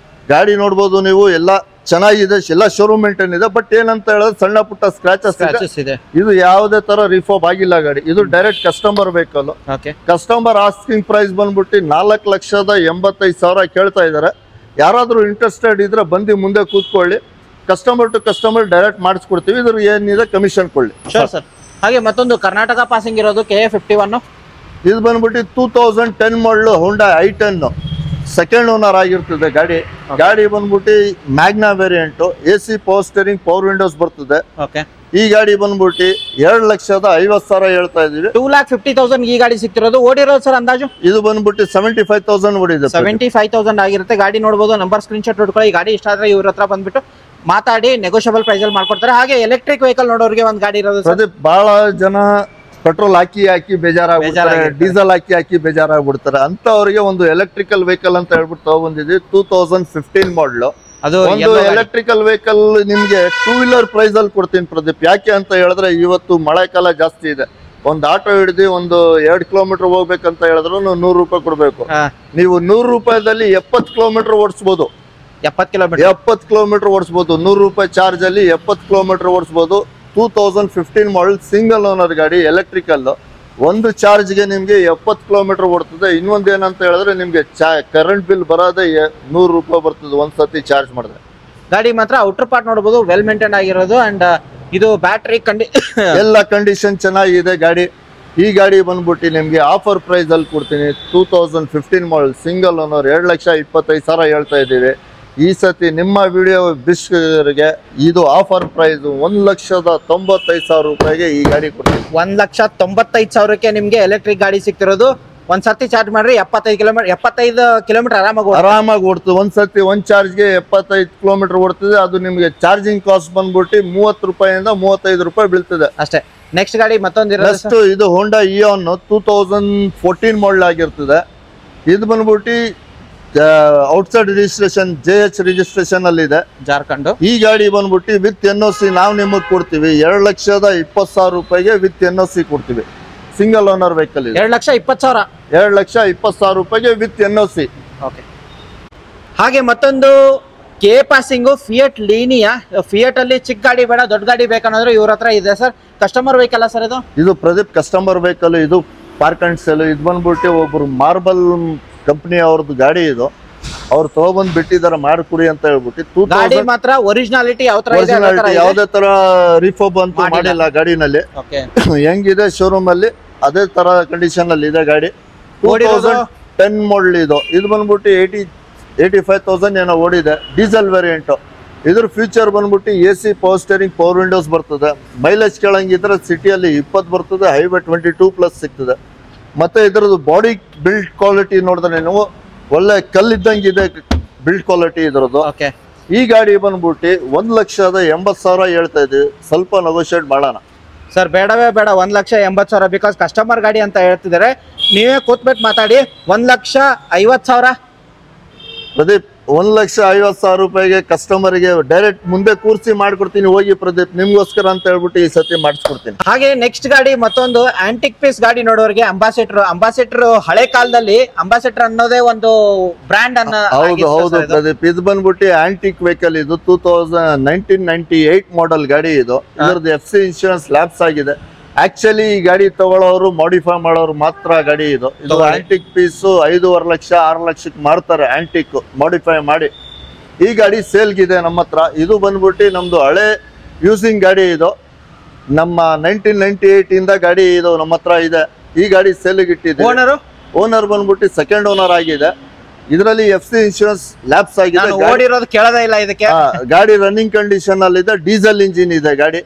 ಗಾಡಿ ನೋಡ್ಬೋದು ನೀವು, ಎಲ್ಲ ಚೆನ್ನಾಗಿದೆ, ಎಲ್ಲ ಶೋರೂಮ್ ಮೇಂಟೈನ್ ಇದೆ. ಬಟ್ ಏನಂತ ಹೇಳಿದ್ರೆ ಸಣ್ಣ ಪುಟ್ಟ ಸ್ಕ್ರಾಚಸ್ ಇದೆ. ಇದು ಯಾವುದೇ ತರ ರಿಫಾರ್ಮ್ ಆಗಿಲ್ಲ ಗಾಡಿ. ಇದು direct customer vehicle. Customer asking price ಬಂದ್ಬಿಟ್ಟು 4,85,000 ಕೇಳ್ತಾ ಇದಾರೆ. ಯಾರಾದ್ರೂ ಇಂಟ್ರೆಸ್ಟೆಡ್ ಇದ್ರೆ ಬಂದು ಮುಂದೆ ಕೂತ್ಕೊಳ್ಳಿ. ಕಸ್ಟಮರ್ ಟು ಕಸ್ಟಮರ್ ಡೈರೆಕ್ಟ್ ಮಾಡಿಸ್ಕೊಡ್ತೀವಿ. ಇದ್ರ ಏನಿದೆ ಕಮಿಷನ್ ಕೊಳ್ಳಿ. ಹಾಗೆ ಮತ್ತೊಂದು ಕರ್ನಾಟಕ ಪಾಸಿಂಗ್ ಇರೋದು KA51. ಇದು ಬಂದ್ಬಿಟ್ಟು 2010 ಮಾಡಲು Hyundai i10 ಸೆಕೆಂಡ್ ಓನರ್ ಆಗಿರ್ತದೆ ಗಾಡಿ. ಗಾಡಿ ಬಂದ್ಬಿಟ್ಟು Magna variant. AC, power steering, power windows ಬರ್ತದೆ. ಈ ಗಾಡಿ ಬಂದ್ಬಿಟ್ಟು 2,50,000 ಹೇಳ್ತಾ ಇದೀವಿ. 2,50,000 ಈ ಗಾಡಿ ಸಿಗ್ತಿರೋದು. ಓಡಿರೋದು ಸರ್ ಅಂದಾಜು? ಇದು ಬಂದ್ಬಿಟ್ಟು 75,000 ಓಡಿದೆ. 75,000 ಆಗಿರುತ್ತೆ. ಗಾಡಿ ನೋಡಬಹುದು. ನಂಬರ್ ಸ್ಕ್ರೀನ್ ಶಾಟ್ ನೋಡ್ಕೊಳ್ಳಿ. ಈ ಗಾಡಿ ಇಷ್ಟ ಆದ್ರೆ ಇವ್ರ ಹತ್ರ ಬಂದ್ಬಿಟ್ಟು ಮಾತಾಡಿ ನೆಗೋಷಿಯಬಲ್ ಪ್ರೈಸ್ ಅಲ್ಲಿ ಮಾಡ್ಕೊಡ್ತಾರೆ. ಹಾಗೆ ಎಲೆಕ್ಟ್ರಿಕ್ ವೆಹಿಕಲ್ ನೋಡೋರಿಗೆ ಒಂದು ಗಾಡಿ ಇರೋದು. ಬಹಳ ಜನ ಪೆಟ್ರೋಲ್ ಹಾಕಿ ಬೇಜಾರಾಗ್ಬಿಡ್ತಾರೆ, ಡೀಸೆಲ್ ಹಾಕಿ ಬೇಜಾರಾಗ್ಬಿಡ್ತಾರೆ. ಅಂತವರಿಗೆ ಒಂದು ಎಲೆಕ್ಟ್ರಿಕಲ್ ವೆಹಿಕಲ್ ಅಂತ ಹೇಳ್ಬಿಟ್ಟು ತಗೊಂಡಿದ್ವಿ. 2015 ಮಾಡಲು ಒಂದು ಎಲೆಕ್ಟ್ರಿಕಲ್ ವೆಹಿಕಲ್ ನಿಮ್ಗೆ 2 ವೀಲರ್ ಪ್ರೈಸ್ ಅಲ್ಲಿ ಕೊಡ್ತೀನಿ ಪ್ರದೀಪ್. ಯಾಕೆ ಅಂತ ಹೇಳಿದ್ರೆ, ಇವತ್ತು ಮಳೆಕಾಲ ಜಾಸ್ತಿ ಇದೆ. ಒಂದು ಆಟೋ ಹಿಡಿದು ಒಂದು 2 ಕಿಲೋಮೀಟರ್ ಹೋಗ್ಬೇಕಂತ ಹೇಳಿದ್ರು 100 ರೂಪಾಯಿ ಕೊಡ್ಬೇಕು. ನೀವು 100 ರೂಪಾಯಿದಲ್ಲಿ 70 ಕಿಲೋಮೀಟರ್ ಓಡಿಸಬಹುದು. 70 ಕಿಲೋಮೀಟರ್ ಓಡಿಸಬಹುದು. 100 ರೂಪಾಯಿ ಚಾರ್ಜ್ ಅಲ್ಲಿ 70 ಕಿಲೋಮೀಟರ್ ಓಡಿಸಬಹುದು. 2015 ಮಾಡಲ್ ಸಿಂಗಲ್ ಓನರ್ ಗಾಡಿ, ಎಲೆಕ್ಟ್ರಿಕಲ್. ಒಂದು ಚಾರ್ಜ್ಗೆ ನಿಮ್ಗೆ 70 ಕಿಲೋಮೀಟರ್ ಓಡ್ತದೆ. ಇನ್ನೊಂದು ಏನಂತ ಹೇಳಿದ್ರೆ, ನಿಮ್ಗೆ ಕರೆಂಟ್ ಬಿಲ್ ಬರೋದೇ 100 ರೂಪಾಯಿ ಬರ್ತದೆ ಒಂದ್ಸತಿ ಚಾರ್ಜ್ ಮಾಡಿದ್ರೆ. ಗಾಡಿ ಮಾತ್ರ ಔಟರ್ ಪಾರ್ಟ್ ನೋಡಬಹುದು, ವೆಲ್ ಮೇಂಟೈನ್ ಆಗಿರೋದು. ಅಂಡ್ ಇದು ಬ್ಯಾಟ್ರಿ ಎಲ್ಲ ಕಂಡೀಷನ್ ಚೆನ್ನಾಗಿದೆ ಗಾಡಿ. ಈ ಗಾಡಿ ಬಂದ್ಬಿಟ್ಟು ನಿಮ್ಗೆ ಆಫರ್ ಪ್ರೈಸ್ ಅಲ್ಲಿ ಕೊಡ್ತೀನಿ. 2015 ಮಾಡಲ್ ಸಿಂಗಲ್ ಓನರ್ 2,25,000 ಹೇಳ್ತಾ ಇದ್ದೀವಿ. ಈ ಸತಿ ನಿಮ್ಮ ವಿಡಿಯೋ ಬಿಸ್ಗೆ ಇದು ಆಫರ್ ಪ್ರೈಸ್ 1,95,000 ರೂಪಾಯಿಗೆ ಈ ಗಾಡಿ ಕೊಡ್ತೀವಿ. 1,95,000ಕ್ಕೆ ನಿಮ್ಗೆ ಎಲೆಕ್ಟ್ರಿಕ್ ಗಾಡಿ ಸಿಗ್ತಿರೋದು. ಒಂದ್ಸರ್ತಿ ಚಾರ್ಜ್ ಮಾಡ್ರಿ 75 ಕಿಲೋಮೀಟರ್ ಆರಾಮಾಗಿ ಓಡ್ತದೆ. ಒಂದ್ಸತಿ ಒಂದ್ ಚಾರ್ಜ್ಗೆ 75 ಕಿಲೋಮೀಟರ್ ಓಡ್ತದೆ. ಅದು ನಿಮ್ಗೆ ಚಾರ್ಜಿಂಗ್ ಕಾಸ್ಟ್ ಬಂದ್ಬಿಟ್ಟು 30 ರೂಪಾಯಿಂದ 35 ರೂಪಾಯಿ ಬೀಳ್ತದೆ ಅಷ್ಟೇ. ನೆಕ್ಸ್ಟ್ ಗಾಡಿ ಮತ್ತೊಂದು ಇದು ಹೋಂಡಾ ಇಯಾನ್ 2014 ಮಾಡಲ್ ಆಗಿರ್ತದೆ. ಇದು ಬಂದ್ಬಿಟ್ಟು ಔಟ್ಸೈಡ್ ರಿಜಿಸ್ಟ್ರೇಷನ್ JH ರಿಜಿಸ್ಟ್ರೇಷನ್ ಅಲ್ಲಿ ಇದೆ, ಜಾರ್ಖಂಡ್. ಈ ಗಾಡಿ ಬಂದ್ಬಿಟ್ಟು ವಿತ್ NOC ನಾವು ನಿಮಗೆ ಕೊಡ್ತೀವಿ 2,20,000 ರೂಪಾಯಿಗೆ ವಿತ್ NOC ಕೊಡ್ತೀವಿ. ಸಿಂಗಲ್ ಓನರ್ ವೆಹಿಕಲ್ ಇದೆ. 2,20,000 2,20,000 ರೂಪಾಯಿಗೆ ವಿತ್ NOC. ಓಕೆ. ಹಾಗೆ ಮತ್ತೊಂದು K passing fiat Linea. Fiat ಅಲ್ಲಿ ಚಿಕ್ಕ ಗಾಡಿ ಬೇಡ ದೊಡ್ಡ ಗಾಡಿ ಬೇಕನ್ನೋದ್ರೆ ಇವ್ರ ಹತ್ರ ಇದೆ ಸರ್. ಕಸ್ಟಮರ್ ವೆಹಿಕಲ್ ಸರ್ ಇದು ಪ್ರದೀಪ್ ಕಸ್ಟಮರ್ ವೆಹಿಕಲ್. ಇದು ಪಾರ್ಕ್ ಅಂಡ್ ಸೇಲ್. ಇದು ಬಂದ್ಬಿಟ್ಟು ಒಬ್ರು ಮಾರ್ಬಲ್ ಕಂಪನಿ ಅವ್ರದ್ದು ಗಾಡಿ. ಇದು ಅವ್ರು ತಗೊಬಂದ್ ಬಿಟ್ಟಿದಾರ ಮಾಡ್ಕೊಡಿ ಅಂತ ಹೇಳ್ಬಿಟ್ಟು. ಗಾಡಿ ಮಾತ್ರ ಒರಿಜಿನಾಲಿಟಿ ಯಾವ್ದೇ ತರ ರಿಫೋಬ್ ಅಂತ ಮಾಡಿಲ್ಲ ಗಾಡಿನಲ್ಲಿ. ಹೆಂಗಿದೆ ಶೋರೂಮ್ ಅಲ್ಲಿ ಅದೇ ತರ ಕಂಡೀಷನ್ ಅಲ್ಲಿ ಇದೆ ಗಾಡಿ. 2010 ಮಾಡಲ್ ಇದು. ಇದು ಬಂದ್ಬಿಟ್ಟು 85,000 ಏನೋ ಓಡಿದೆ. Diesel variant. ಇದ್ರ ಫ್ಯೂಚರ್ ಬಂದ್ಬಿಟ್ಟು AC power steering power windows ಬರ್ತದೆ. ಮೈಲೇಜ್ ಕೇಳಂಗಿದ್ರೆ ಸಿಟಿಯಲ್ಲಿ 20 ಬರ್ತದೆ, ಹೈವೇ 22+ ಸಿಗ್ತದೆ. ಮತ್ತೆ ಇದ್ರದ್ದು ಬಾಡಿ ಬಿಲ್ಡ್ ಕ್ವಾಲಿಟಿ ನೋಡಿದ್ರೆ ನೀವು ಒಳ್ಳೆ ಕಲ್ಲಿದ್ದಂಗಿದೆ ಬಿಲ್ಡ್ ಕ್ವಾಲಿಟಿ ಇದ್ರದ್ದು. ಈ ಗಾಡಿ ಬಂದ್ಬಿಟ್ಟು 1,80,000 ಹೇಳ್ತಾ ಇದೀವಿ. ಸ್ವಲ್ಪ ನೆಗೋಷಿಯೇಟ್ ಮಾಡೋಣ ಸರ್. ಬೇಡವೇ ಬೇಡ 1,80,000 ಬಿಕಾಸ್ ಕಸ್ಟಮರ್ ಗಾಡಿ ಅಂತ ಹೇಳ್ತಿದ್ದಾರೆ. ನೀವೇ ಕೂತ್ಬಿಟ್ಟು ಮಾತಾಡಿ. 1,50,000 ಪ್ರದೀಪ್. 1,50,000 ರೂಪಾಯಿಗೆ ಕಸ್ಟಮರ್ಗೆ ಡೈರೆಕ್ಟ್ ಮುಂದೆ ಕೂರ್ಸಿ ಮಾಡ್ಕೊಡ್ತೀನಿ. ಹೋಗಿ ಪ್ರದೀಪ್ ನಿಮ್ಗೋಸ್ಕರ ಅಂತ ಹೇಳ್ಬಿಟ್ಟು ಈ ಸತಿ ಮಾಡಿಸ್ಕೊಡ್ತೀನಿ. ಹಾಗೆ ನೆಕ್ಸ್ಟ್ ಗಾಡಿ ಮತ್ತೊಂದು ಆಂಟಿಕ್ ಪೀಸ್ ಗಾಡಿ ನೋಡೋರಿಗೆ ಅಂಬಾಸಿಡರ್ ಹಳೆ ಕಾಲದಲ್ಲಿ ಅಂಬಾಸಿಡರ್ ಅನ್ನೋದೇ ಒಂದು ಬ್ರ್ಯಾಂಡ್ ಅನ್ನ. ಹೌದು ಪ್ರದೀಪ್. ಇದು ಬಂದ್ಬಿಟ್ಟು ಆಂಟಿಕ್ ವೆಹಿಕಲ್. ಇದು 1998 ಮಾಡಲ್ ಗಾಡಿ. ಇದು ಇದ್ರದ್ದು FC ಇನ್ಶೂರೆನ್ಸ್ ಲ್ಯಾಪ್ಸ್ ಆಗಿದೆ. ಆಕ್ಚುಲಿ ಈ ಗಾಡಿ ತಗೊಳ್ಳೋರು ಮಾಡಿಫೈ ಮಾಡೋರು ಮಾತ್ರ ಗಾಡಿ. ಇದು ಆಂಟಿಕ್ ಪೀಸ್ 5.5 ಲಕ್ಷ 6 ಲಕ್ಷಕ್ಕೆ ಮಾರ್ತಾರೆ ಆಂಟಿಕ್ ಮಾಡಿಫೈ ಮಾಡಿ. ಈ ಗಾಡಿ ಸೇಲ್ಗಿದೆ ನಮ್ಮ ಹತ್ರ. ಇದು ಬಂದ್ಬಿಟ್ಟು ನಮ್ದು ಹಳೆ ಯೂಸಿಂಗ್ ಗಾಡಿ. ಇದು ನಮ್ಮ 1998 ಇಂದ ಗಾಡಿ ಇದು ನಮ್ಮ ಹತ್ರ ಇದೆ. ಈ ಗಾಡಿ ಸೇಲ್ಗೆ ಇಟ್ಟಿದೆ. ಓನರ್ ಬಂದ್ಬಿಟ್ಟು ಸೆಕೆಂಡ್ ಓನರ್ ಆಗಿದೆ. ಇದರಲ್ಲಿ FC ಇನ್ಶೂರೆನ್ಸ್ ಲ್ಯಾಪ್ಸ್ ಆಗಿದೆ. ಓಡಿರೋದು ಕೇಳದೇ ಇಲ್ಲ ಇದಕ್ಕೆ. ಗಾಡಿ ರನ್ನಿಂಗ್ ಕಂಡೀಷನ್ ಅಲ್ಲಿ ಇದೆ. ಡೀಸೆಲ್ ಇಂಜಿನ್ ಇದೆ ಗಾಡಿ.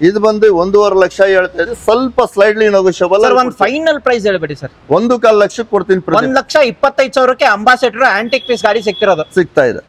ಇದು ಬಂದು 1.5 ಲಕ್ಷ ಹೇಳ್ತಾ ಇದೆ. ಸ್ವಲ್ಪ ಸ್ಲೈಡ್ಲಿ ನೆಗೋಷಿಯಬಲ್. ಒಂದು ಫೈನಲ್ ಪ್ರೈಸ್ ಹೇಳ್ಬೇಡಿ ಸರ್. 1.25 ಲಕ್ಷಕ್ಕೆ ಕೊಡ್ತೀನಿ. 1,25,000ಕ್ಕೆ ಅಂಬಾಸಿಡರ್ ಆಂಟಿಕ್ ಪೀಸ್ ಗಾಡಿ ಸಿಗ್ತಾ ಇದೆ.